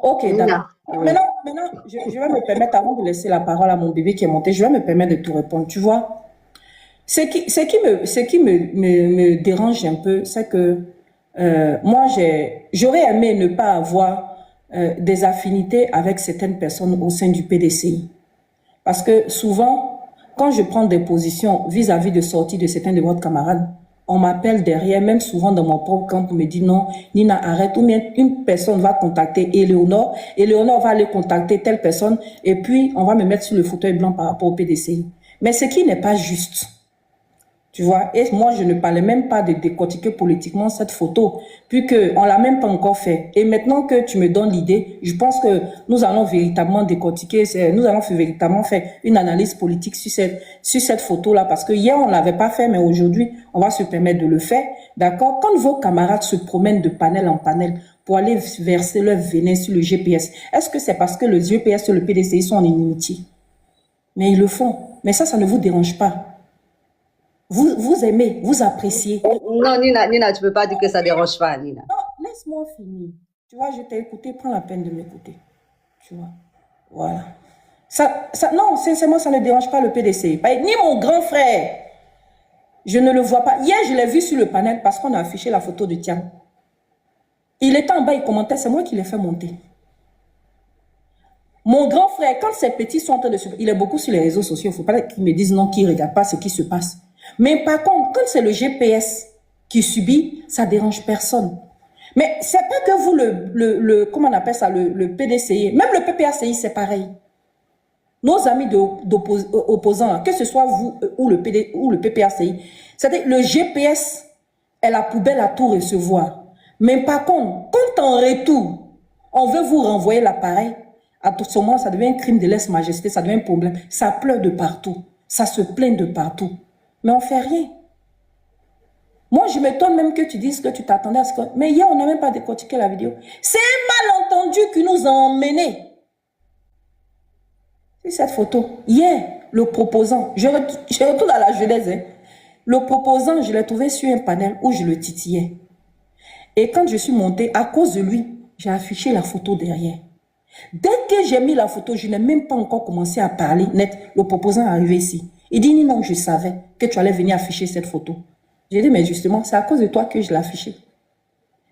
ok, d'accord. Nina, oui. Maintenant je vais me permettre, avant de laisser la parole à mon bébé qui est monté, je vais me permettre de te répondre. Tu vois, ce qui me dérange un peu, c'est que moi, j'aurais aimé ne pas avoir des affinités avec certaines personnes au sein du PDCI. Parce que souvent, quand je prends des positions vis-à-vis de sortie de certains de votre camarades, on m'appelle derrière, même souvent dans mon propre camp, pour me dire non, Nina, arrête. Ou bien une personne va contacter Éléonore, Éléonore va aller contacter telle personne, et puis on va me mettre sur le fauteuil blanc par rapport au PDCI. Mais ce qui n'est pas juste. Tu vois, et moi, je ne parlais même pas de décortiquer politiquement cette photo, puisqu'on ne l'a même pas encore fait. Et maintenant que tu me donnes l'idée, je pense que nous allons véritablement décortiquer, nous allons véritablement faire une analyse politique sur cette photo-là, parce que hier, on ne l'avait pas fait, mais aujourd'hui, on va se permettre de le faire. D'accord? Quand vos camarades se promènent de panel en panel pour aller verser leur venin sur le GPS, est-ce que c'est parce que le GPS et le PDCI sont en inimitié? Mais ils le font. Mais ça ne vous dérange pas. Vous aimez, vous appréciez. Non, Nina, tu peux pas dire que ça dérange pas, Nina. Non, laisse-moi finir. Tu vois, je t'ai écouté, prends la peine de m'écouter. Tu vois, voilà. Non, sincèrement, ça ne dérange pas le PDC. Ni mon grand frère. Je ne le vois pas. Hier, je l'ai vu sur le panel parce qu'on a affiché la photo de Thiam. Il était en bas, il commentait, c'est moi qui l'ai fait monter. Mon grand frère, quand ses petits sont en train de se... Il est beaucoup sur les réseaux sociaux, il ne faut pas qu'ils me disent non, qu'ils ne regardent pas ce qui se passe. Mais par contre, quand c'est le GPS qui subit, ça ne dérange personne. Mais c'est pas que vous, comment on appelle ça, le PDCI, même le PPACI, c'est pareil. Nos amis opposants, que ce soit vous ou le PPACI, c'est-à-dire le GPS est la poubelle à tout recevoir. Mais par contre, quand en retour, on veut vous renvoyer l'appareil, à tout ce moment, ça devient un crime de lèse-majesté, ça devient un problème. Ça pleure de partout, ça se plaint de partout. Mais on ne fait rien. Moi, je m'étonne même que tu dises que tu t'attendais à ce que... Mais hier, on n'a même pas décortiqué la vidéo. C'est un malentendu qui nous a emmenés. C'est cette photo. Hier, le proposant, je retourne à la jeunesse. Hein. Le proposant, je l'ai trouvé sur un panel où je le titillais. Et quand je suis montée, à cause de lui, j'ai affiché la photo derrière. Dès que j'ai mis la photo, je n'ai même pas encore commencé à parler net. Le proposant est arrivé ici. Il dit, non, je savais que tu allais venir afficher cette photo. J'ai dit, mais justement, c'est à cause de toi que je l'ai affichée.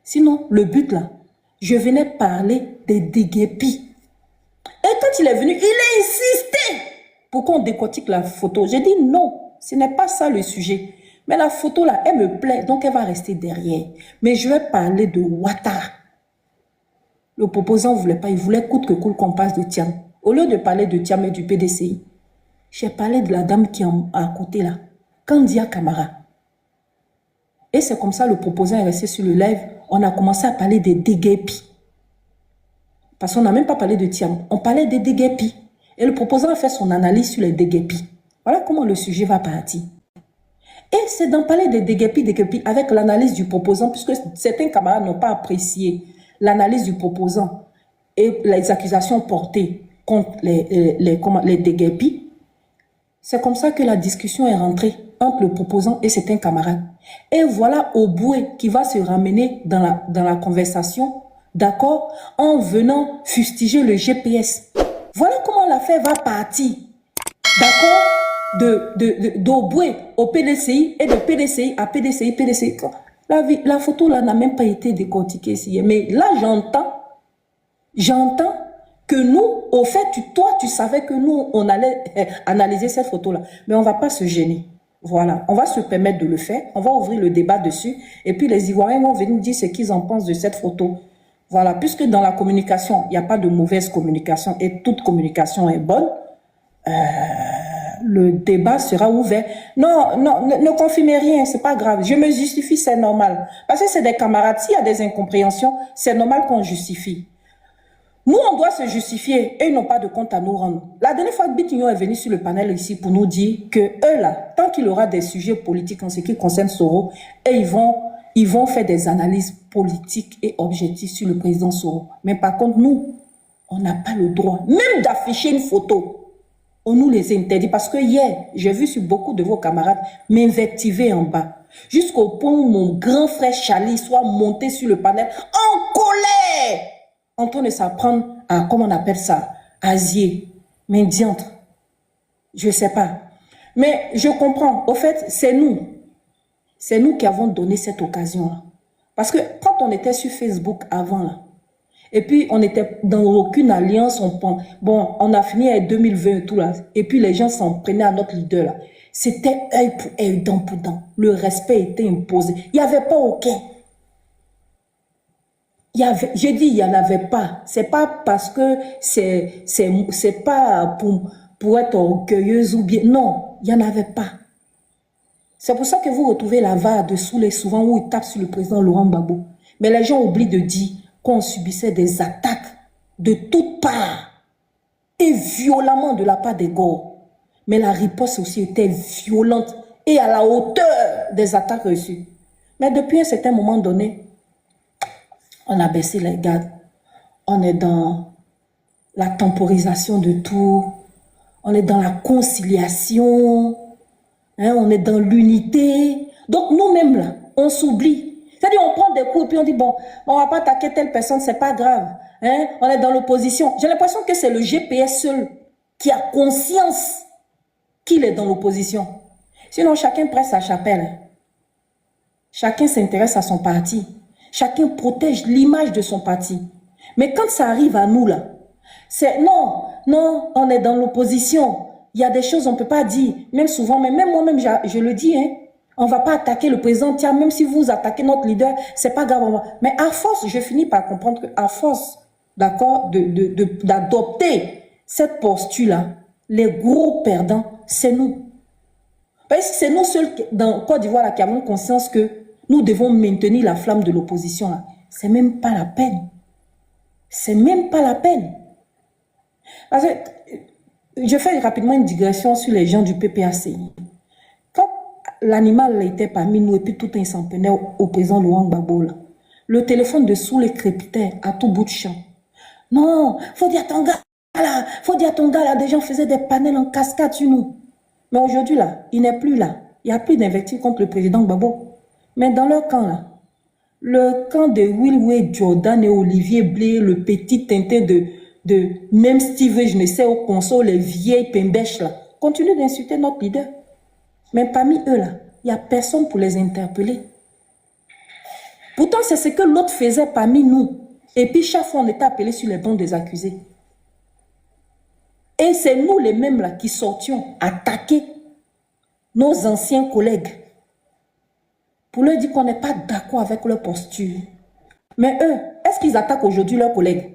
Sinon, le but là, je venais parler des déguépis. Et quand il est venu, il a insisté pour qu'on décortique la photo. J'ai dit, non, ce n'est pas ça le sujet. Mais la photo là, elle me plaît, donc elle va rester derrière. Mais je vais parler de Ouattara. Le proposant ne voulait pas, il voulait coûte que coûte qu'on passe de Thiam. Au lieu de parler de Thiam et du PDCI, j'ai parlé de la dame qui est à côté là, Kandia Camara. Et c'est comme ça le proposant est resté sur le live. On a commencé à parler des déguépis. Parce qu'on n'a même pas parlé de Thiam. On parlait des déguépis. Et le proposant a fait son analyse sur les déguépis. Voilà comment le sujet va partir. Et c'est d'en parler des déguépis avec l'analyse du proposant, puisque certains camarades n'ont pas apprécié l'analyse du proposant et les accusations portées contre les déguépis. C'est comme ça que la discussion est rentrée entre le proposant et certains camarades. Et voilà Oboué qui va se ramener dans la conversation, d'accord, en venant fustiger le GPS. Voilà comment l'affaire va partir, d'accord, d'Oboué au PDCI et de PDCI à PDCI. La photo là n'a même pas été décortiquée ici. Mais là, j'entends que nous, au fait, toi, tu savais que nous, on allait analyser cette photo-là. Mais on ne va pas se gêner. Voilà, on va se permettre de le faire. On va ouvrir le débat dessus. Et puis, les Ivoiriens vont venir dire ce qu'ils en pensent de cette photo. Voilà, puisque dans la communication, il n'y a pas de mauvaise communication et toute communication est bonne. Le débat sera ouvert. Non, ne confirmez rien, c'est pas grave. Je me justifie, c'est normal. Parce que c'est des camarades. S'il y a des incompréhensions, c'est normal qu'on justifie. Nous, on doit se justifier et ils n'ont pas de compte à nous rendre. La dernière fois, Bitignon est venu sur le panel ici pour nous dire que eux là, tant qu'il y aura des sujets politiques en ce qui concerne Soro, et ils vont faire des analyses politiques et objectives sur le président Soro. Mais par contre, nous, on n'a pas le droit, même d'afficher une photo. On nous les interdit parce que hier, j'ai vu sur beaucoup de vos camarades m'invectiver en bas. Jusqu'au point où mon grand frère Charlie soit monté sur le panel en colère. en train de s'apprendre à, comment on appelle ça, asier, mendiante. Je ne sais pas. Mais je comprends. Au fait, c'est nous. C'est nous qui avons donné cette occasion-là. Parce que quand on était sur Facebook avant, là, et puis on n'était dans aucune alliance, on a fini avec 2020 et tout là, et puis les gens s'en prenaient à notre leader là. C'était œil pour œil, dent pour dent. Le respect était imposé. Il n'y avait pas aucun. J'ai dit, il n'y en avait pas. C'est pas parce que c'est pas pour être orgueilleuse ou bien. Non, il n'y en avait pas. C'est pour ça que vous retrouvez la VAR dessous les souvent où ils tapent sur le président Laurent Gbagbo. Mais les gens oublient de dire qu'on subissait des attaques de toutes parts et violemment de la part des Gors. Mais la riposte aussi était violente et à la hauteur des attaques reçues. Mais depuis un certain moment donné, on a baissé les gardes. On est dans la temporisation de tout. On est dans la conciliation. Hein, on est dans l'unité. Donc nous-mêmes, là, on s'oublie. C'est-à-dire, on prend des coups et puis on dit, bon, on ne va pas attaquer telle personne, c'est pas grave. Hein, on est dans l'opposition. J'ai l'impression que c'est le GPS seul qui a conscience qu'il est dans l'opposition. Sinon, chacun presse sa chapelle. Chacun s'intéresse à son parti. Chacun protège l'image de son parti. Mais quand ça arrive à nous, là, c'est non, on est dans l'opposition. Il y a des choses on ne peut pas dire. Même souvent, mais même moi-même, je le dis, hein, on ne va pas attaquer le président. Tiens, même si vous attaquez notre leader, ce n'est pas grave. Mais à force, je finis par comprendre qu'à force, d'accord, d'adopter cette posture-là, les gros perdants, c'est nous. Parce que c'est nous seuls dans Côte d'Ivoire qui avons conscience que nous devons maintenir la flamme de l'opposition. C'est même pas la peine. C'est même pas la peine. Parce que, je fais rapidement une digression sur les gens du PPACI. Quand l'animal était parmi nous et puis tout un centenaire au président Laurent Gbagbo, le téléphone de Soule crépitait à tout bout de champ. Non, faut dire à ton gars là, faut dire à ton gars là, des gens faisaient des panels en cascade sur nous. Mais aujourd'hui là, il n'est plus là. Il n'y a plus d'invective contre le président Gbagbo. Mais dans leur camp là, le camp de Will Jordan et Olivier Blé, le petit Tintin de même Steve, je ne sais au console, les vieilles pembèches là, continuent d'insulter notre leader. Mais parmi eux là, il n'y a personne pour les interpeller. Pourtant, c'est ce que l'autre faisait parmi nous. Et puis chaque fois, on était appelé sur les bancs des accusés. Et c'est nous les mêmes là qui sortions attaquer nos anciens collègues pour leur dire qu'on n'est pas d'accord avec leur posture. Mais eux, est-ce qu'ils attaquent aujourd'hui leurs collègues?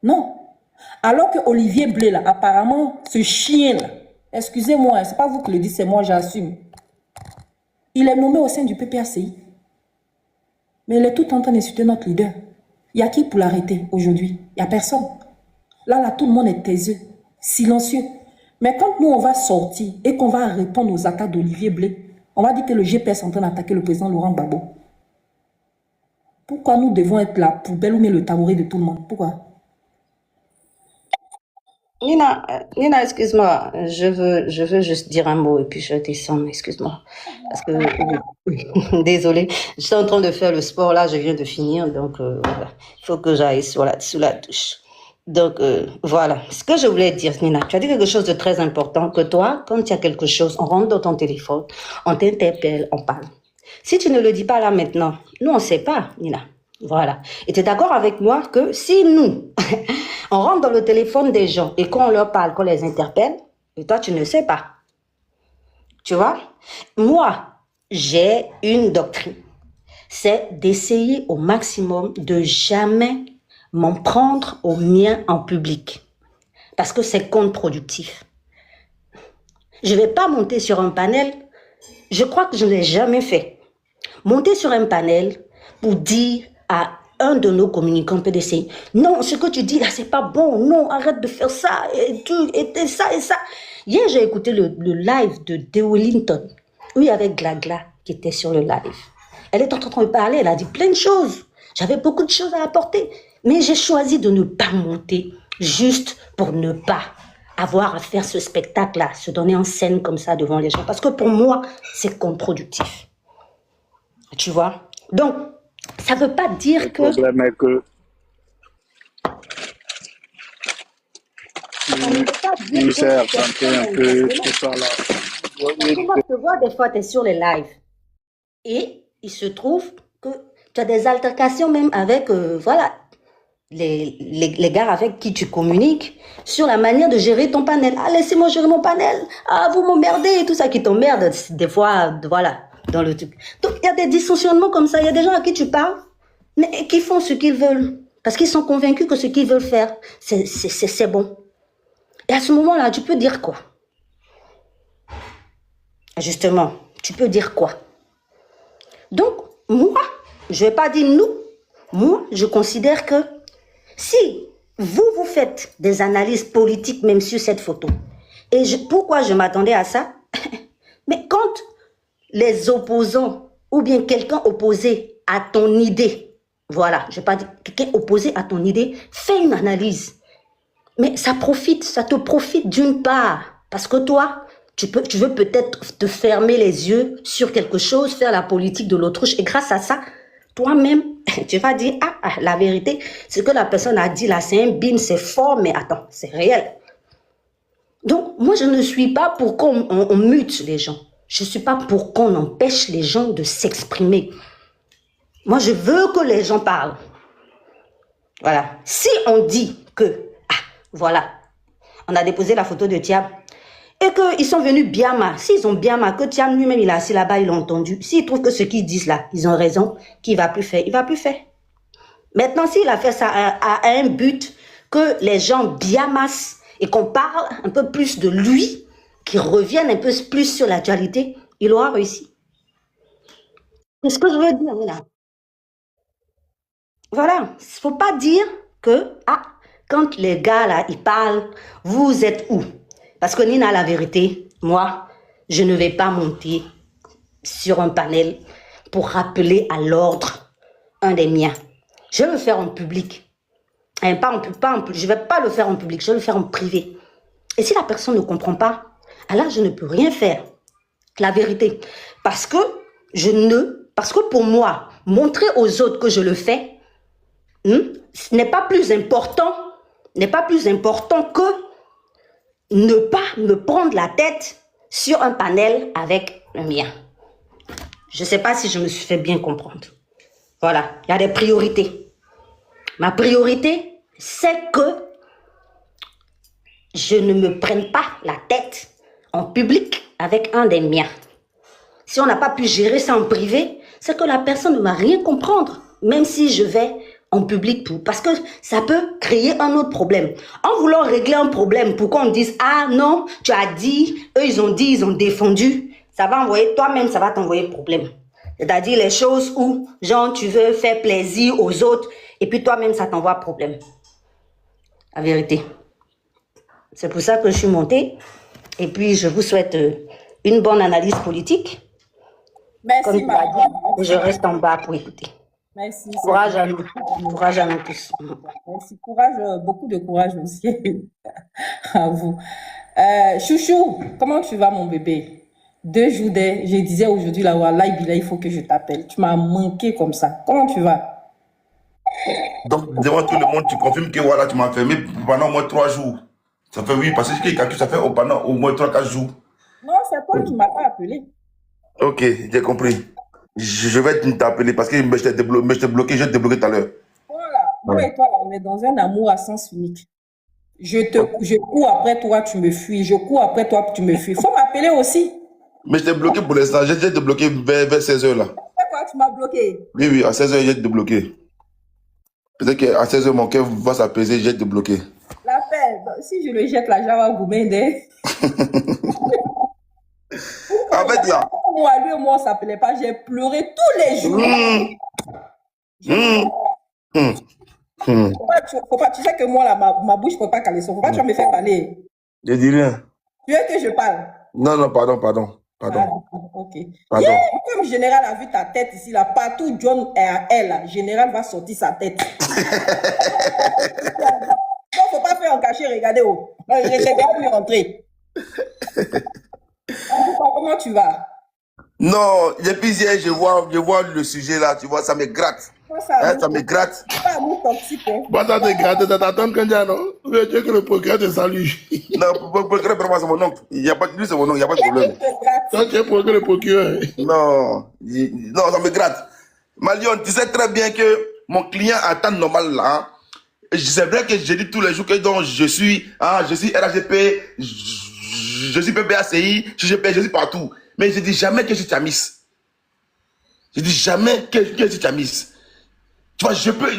Non. Alors que Olivier Blé, là, apparemment, ce chien-là, excusez-moi, c'est pas vous qui le dites, c'est moi, j'assume. Il est nommé au sein du PPACI. Mais il est tout en train d'insulter notre leader. Il y a qui pour l'arrêter aujourd'hui? Il n'y a personne. Là, tout le monde est taiseux, silencieux. Mais quand nous, on va sortir et qu'on va répondre aux attaques d'Olivier Blé, on va dire que le GPS est en train d'attaquer le président Laurent Gbagbo. Pourquoi nous devons être la poubelle ou bien le tabouret de tout le monde? Pourquoi? Nina, excuse-moi, je veux juste dire un mot et puis je descends, excuse-moi. Parce que, désolée, je suis en train de faire le sport là, je viens de finir, donc voilà. Il faut que j'aille sous la douche. Donc voilà, ce que je voulais dire, Nina, tu as dit quelque chose de très important, que toi, quand il y a quelque chose, on rentre dans ton téléphone, on t'interpelle, on parle. Si tu ne le dis pas là maintenant, nous on ne sait pas, Nina. Voilà. Et tu es d'accord avec moi que si nous, on rentre dans le téléphone des gens et qu'on leur parle, qu'on les interpelle, et toi tu ne sais pas. Tu vois? Moi, j'ai une doctrine. C'est d'essayer au maximum de jamais m'en prendre aux miens en public. Parce que c'est contre-productif. Je ne vais pas monter sur un panel. Je crois que je ne l'ai jamais fait. Monter sur un panel pour dire à un de nos communicants PDC, non, ce que tu dis là, c'est pas bon. Non, arrête de faire ça. Et ça et ça. Hier, j'ai écouté le live de Deolinton. Oui, avec Glagla qui était sur le live. Elle est en train de parler. Elle a dit plein de choses. J'avais beaucoup de choses à apporter. Mais j'ai choisi de ne pas monter juste pour ne pas avoir à faire ce spectacle-là, se donner en scène comme ça devant les gens. Parce que pour moi, c'est contre-productif. Tu vois? Donc, ça ne veut pas dire que... Le problème est que dire Tu que sais, cette chanter personne un a peu exactement. tout ça là. Parce que moi, je te vois des fois, tu es sur les lives. Et il se trouve que tu as des altercations même avec, voilà, les gars avec qui tu communiques sur la manière de gérer ton panel. Ah, laissez-moi gérer mon panel. Ah, vous m'emmerdez et tout ça qui t'emmerde des fois, voilà, dans le truc. Donc, il y a des dysfonctionnements comme ça. Il y a des gens à qui tu parles, mais qui font ce qu'ils veulent. Parce qu'ils sont convaincus que ce qu'ils veulent faire, c'est bon. Et à ce moment-là, tu peux dire quoi? Justement, tu peux dire quoi? Donc, moi, je ne vais pas dire nous. Moi, je considère que si vous faites des analyses politiques même sur cette photo, et pourquoi je m'attendais à ça? Mais quand les opposants ou bien quelqu'un opposé à ton idée, voilà, je ne vais pas dire quelqu'un opposé à ton idée, fait une analyse. Mais ça te profite d'une part, parce que toi, tu veux peut-être te fermer les yeux sur quelque chose, faire la politique de l'autruche, et grâce à ça, toi-même, tu vas dire, la vérité, ce que la personne a dit là, c'est un bim, c'est fort, mais attends, c'est réel. Donc, moi, je ne suis pas pour qu'on mute les gens. Je ne suis pas pour qu'on empêche les gens de s'exprimer. Moi, je veux que les gens parlent. Voilà. Si on dit que, voilà, on a déposé la photo de Thiam, et qu'ils sont venus Biama, s'ils ont Biama, que Thiam lui-même, il est assis là-bas, il l'a entendu. S'ils trouvent que ce qu'ils disent là, ils ont raison, qu'il ne va plus faire, il ne va plus faire. Maintenant, s'il a fait ça à un but, que les gens biamassent et qu'on parle un peu plus de lui, qu'il revienne un peu plus sur l'actualité, il aura réussi. C'est ce que je veux dire là. Voilà, il ne faut pas dire que, quand les gars là, ils parlent, vous êtes où? Parce que Nina, la vérité, moi, je ne vais pas monter sur un panel pour rappeler à l'ordre un des miens. Je vais le faire en public. Je ne vais pas le faire en public, je vais le faire en privé. Et si la personne ne comprend pas, alors je ne peux rien faire. La vérité. Parce que pour moi, montrer aux autres que je le fais, ce n'est pas plus important que ne pas me prendre la tête sur un panel avec le mien. Je ne sais pas si je me suis fait bien comprendre. Voilà, il y a des priorités. Ma priorité, c'est que je ne me prenne pas la tête en public avec un des miens. Si on n'a pas pu gérer ça en privé, c'est que la personne ne va rien comprendre, même si je vais en public, parce que ça peut créer un autre problème. En voulant régler un problème, pour qu'on dise, non, tu as dit, eux ils ont défendu, ça va envoyer, toi-même ça va t'envoyer problème. C'est-à-dire les choses où, genre, tu veux faire plaisir aux autres, et puis toi-même ça t'envoie problème. La vérité. C'est pour ça que je suis montée, et puis je vous souhaite une bonne analyse politique. Merci, comme tu l'as dit, je reste en bas pour écouter. Merci. Courage à nous. Courage à nous tous. Merci. Courage, beaucoup de courage aussi à vous. Chouchou, comment tu vas, mon bébé? 2 jours, je disais aujourd'hui, là, il faut que je t'appelle. Tu m'as manqué comme ça. Comment tu vas? Donc, devant tout le monde, tu confirmes que voilà, tu m'as fermé pendant au moins 3 jours. Ça fait oui, parce que ça fait pendant au moins 3-4 jours. Non, c'est toi qui ne m'as pas appelé. Ok, j'ai compris. Je vais t'appeler parce que je t'ai bloqué, je vais te débloquer tout à l'heure. Voilà, moi et toi, là, on est dans un amour à sens unique. Je cours après toi, tu me fuis. Je cours après toi, tu me fuis. Il faut m'appeler aussi. Mais je t'ai bloqué pour l'instant. J'ai te bloqué vers 16h là. Pourquoi tu m'as bloqué? Oui, à 16h, j'ai te bloqué. Peut-être qu'à 16h, mon cœur va s'apaiser, j'ai te bloqué. La paix, si je le jette là, j'avais goumé. En fait, là. Moi, lui et moi, on ne s'appelait pas. J'ai pleuré tous les jours. Faut pas, tu sais que moi, là, ma bouche ne peut pas caler ça. Faut pas que tu me fais parler. Je dis rien. Tu veux que je parle? Non, pardon. Ok. Pardon. Yeah, comme Général a vu ta tête ici, là, partout John est à elle, là, Général va sortir sa tête. Non, faut pas faire en cachet, regardez. Je sais bien lui rentrer. Comment tu vas? Non, depuis hier, je vois le sujet là, tu vois, ça me gratte. Ça me gratte. C'est pas un amour toxique, hein? Bon, ça te gratte, ça t'attend quand même, non? Mais Dieu que le procureur te salue. Non, le procureur, vraiment, c'est mon oncle. Il n'y a pas, lui, c'est mon oncle, il n'y a pas de problème. Toi, tu es le procureur. Non, non, ça me gratte. Malion, tu sais très bien que mon client attend normal là. Hein? C'est vrai que je dis tous les jours que donc, je suis RAGP, je suis PPACI, je suis partout. Mais je dis jamais que je suis Tiamis. Je dis jamais que je suis Tiamis. Tu vois, je peux.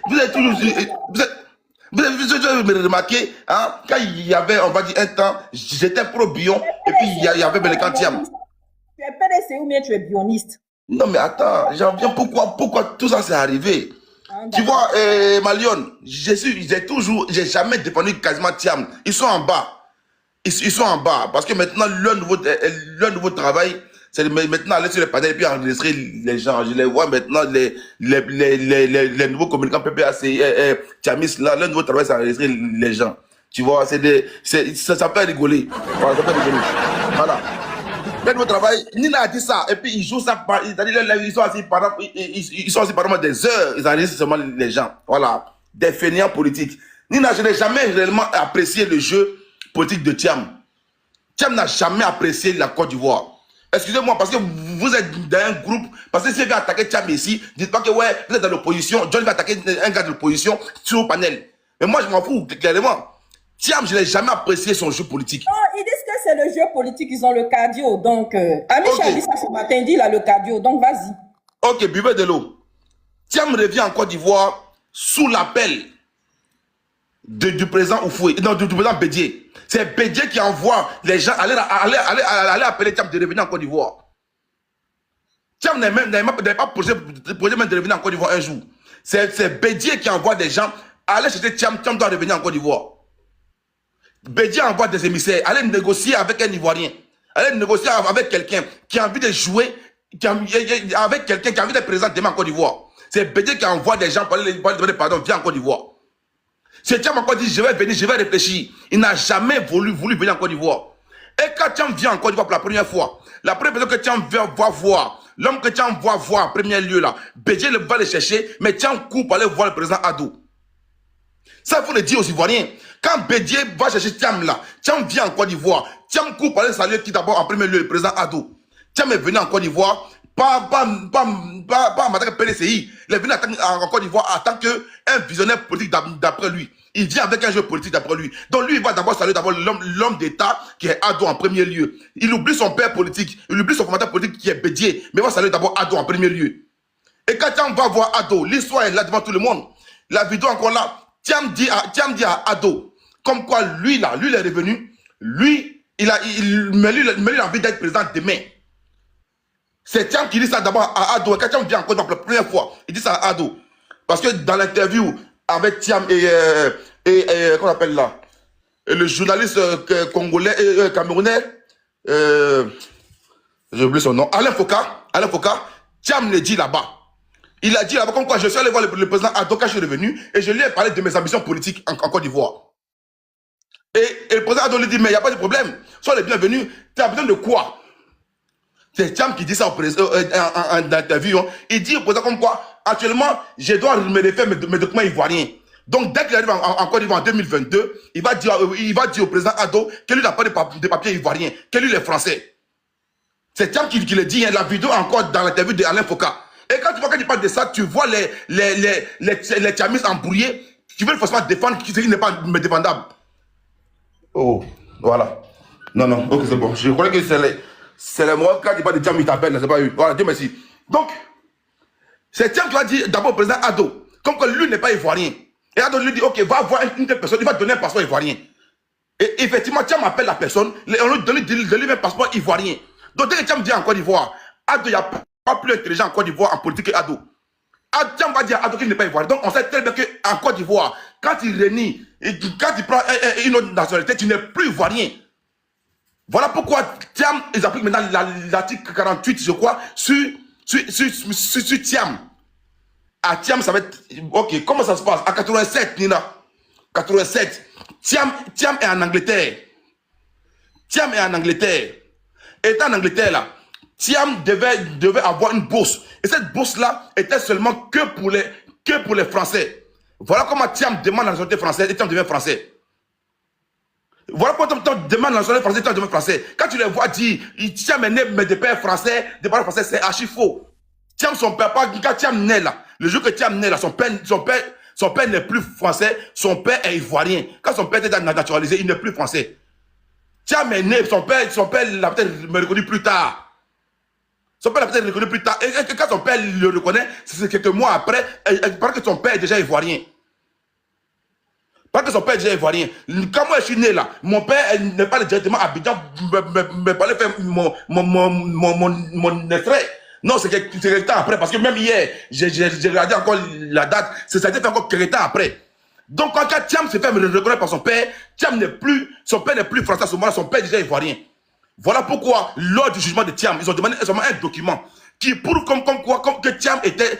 Vous avez toujours. Vous avez remarqué, hein, quand il y avait, on va dire, un temps, j'étais pro-Bion, et puis il y avait Belkan Thiam. Tu es PDC ou bien tu es bioniste? Non, mais attends, j'en viens pourquoi tout ça s'est arrivé. Tu vois, Malion, j'ai jamais défendu quasiment Thiam. Ils sont en bas. Ils sont en bas, parce que maintenant, leur nouveau travail, c'est maintenant aller sur les panels et puis enregistrer les gens. Je les vois maintenant, les nouveaux communicants PPAC, Tiamis, là, leur nouveau travail, c'est enregistrer les gens. Tu vois, ça peut rigoler. Voilà, ça peut rigoler. Voilà. Leur nouveau travail, Nina a dit ça, et puis ils jouent ça, ils sont assis pendant des heures, ils enregistrent seulement les gens. Voilà. Des fainéants politiques. Nina, je n'ai jamais réellement apprécié le jeu politique de Thiam. Thiam n'a jamais apprécié la Côte d'Ivoire. Excusez-moi, parce que vous êtes dans un groupe, parce que si je vais attaquer Thiam ici, dites pas que ouais, vous êtes dans l'opposition, John va attaquer un gars de l'opposition sur le panel. Mais moi, je m'en fous, clairement. Thiam, je n'ai jamais apprécié son jeu politique. Non, ils disent que c'est le jeu politique, ils ont le cardio. Donc, Amicha a dit ça ce matin, il dit il a le cardio, donc vas-y. Ok, buvez de l'eau. Thiam revient en Côte d'Ivoire sous l'appel du président Oufoué, non, du président Bédié. C'est Bédié qui envoie les gens aller appeler Thiam de revenir en Côte d'Ivoire. Thiam n'avait pas projet de revenir en Côte d'Ivoire un jour. C'est Bédié qui envoie des gens aller chercher Thiam doit revenir en Côte d'Ivoire. Bédié envoie des émissaires, aller négocier avec un Ivoirien, aller négocier avec quelqu'un qui a envie de jouer, avec quelqu'un qui a envie d'être présent demain en Côte d'Ivoire. C'est Bédié qui envoie des gens pour aller demander pardon, viens en Côte d'Ivoire. C'est Thiam encore dit, je vais venir, je vais réfléchir. Il n'a jamais voulu venir en Côte d'Ivoire. Et quand Thiam vient en Côte d'Ivoire pour la première fois, la première personne que Thiam va voir, l'homme que Thiam va voir en premier lieu là, Bédié va le chercher, mais Thiam court pour aller voir le président Addo. Ça, il faut le dire aux Ivoiriens. Quand Bédié va chercher Thiam là, Thiam vient en Côte d'Ivoire, Thiam court pour aller saluer qui d'abord en premier lieu, le président Addo. Thiam est venu en Côte d'Ivoire, pas en tant que PDCI, il est venu en Côte d'Ivoire en tant qu'un visionnaire politique d'après lui. Il vient avec un jeu politique d'après lui. Donc lui, il va d'abord saluer l'homme d'État qui est Addo en premier lieu. Il oublie son père politique, il oublie son formateur politique qui est Bédié, mais il va saluer d'abord Addo en premier lieu. Et quand Thiam va voir Addo, l'histoire est là devant tout le monde. La vidéo encore là, Thiam dit à Addo, comme quoi lui là, lui il est revenu, lui, il a envie d'être président demain. C'est Thiam qui dit ça d'abord à Addo. Et quand Thiam vient encore pour la première fois, il dit ça à Addo. Parce que dans l'interview avec Thiam qu'on appelle là, le journaliste congolais et camerounais, j'ai oublié son nom, Alain Foka, Thiam le dit là-bas. Il a dit là-bas comme quoi je suis allé voir le président Addo quand je suis revenu et je lui ai parlé de mes ambitions politiques en Côte d'Ivoire. Et le président Addo lui dit, mais il n'y a pas de problème, sois le bienvenu, tu as besoin de quoi? C'est Thiam qui dit ça au président en interview. Hein. Il dit au président comme quoi, actuellement, je dois me refaire mes documents ivoiriens. Donc, dès qu'il arrive en Côte d'Ivoire en 2022, il va dire au président Addo que lui n'a pas de papiers ivoiriens, que lui il est français. C'est Thiam qui le dit, hein, la vidéo encore dans l'interview d'Alain Foka. Et quand tu parles de ça, tu vois les Thiamis embrouillés qui veulent forcément défendre ce qui n'est pas défendable. Oh, voilà. Non, ok, c'est bon. Je croyais que c'est les mots, quand il parle de Thiam, il t'appelle, c'est pas eu. Voilà, Dieu merci. Donc, c'est Thiam qui va dire d'abord au président Addo, comme que lui n'est pas ivoirien. Et Addo lui dit, ok, va voir une telle personne, il va donner un passeport ivoirien. Et effectivement, Thiam appelle la personne, on lui donne un passeport ivoirien. Donc, dès que Thiam vient en Côte d'Ivoire, Addo, il n'y a pas plus intelligent en Côte d'Ivoire en politique que Addo. Thiam va dire à Addo qu'il n'est pas ivoirien. Donc, on sait très bien qu'en Côte d'Ivoire, quand il renie, quand il prend une autre nationalité, tu n'es plus ivoirien. Voilà pourquoi Thiam, ils appliquent maintenant l'article 48, je crois, sur Thiam. À Thiam, ça va être... Ok, comment ça se passe? À 87, Nina. 87. Thiam est en Angleterre. Thiam est en Angleterre. Étant en Angleterre, là, Thiam devait avoir une bourse. Et cette bourse-là était seulement que pour les Français. Voilà comment Thiam demande la nationalité française et Thiam devient français. Voilà pourquoi Thiam demande la nationalité française et Thiam devient français. Quand tu les vois dire, Thiam est né mais de père français, de parents français, c'est archi faux. Thiam, son père, quand Thiam naît là, le jour que Thiam naît là, son père n'est plus français, son père est ivoirien. Quand son père était naturalisé, il n'est plus français. Thiam est né, son père l'a peut-être reconnu plus tard. Son père l'a peut-être reconnu plus tard. Et quand son père le reconnaît, c'est quelques mois après, parce que son père est déjà ivoirien. Parce que son père est déjà ivoirien. Quand moi je suis né là, mon père n'est pas directement à Abidjan, me parlait faire mon frère. Non, c'est quelques temps après, parce que même hier, j'ai regardé encore la date, ça a été fait encore quelques temps après. Donc quand Thiam se fait reconnaître par son père, son père n'est plus français à ce moment-là, son père est déjà ivoirien. Voilà pourquoi, lors du jugement de Thiam, ils ont demandé seulement un document qui prouve comme quoi que Thiam était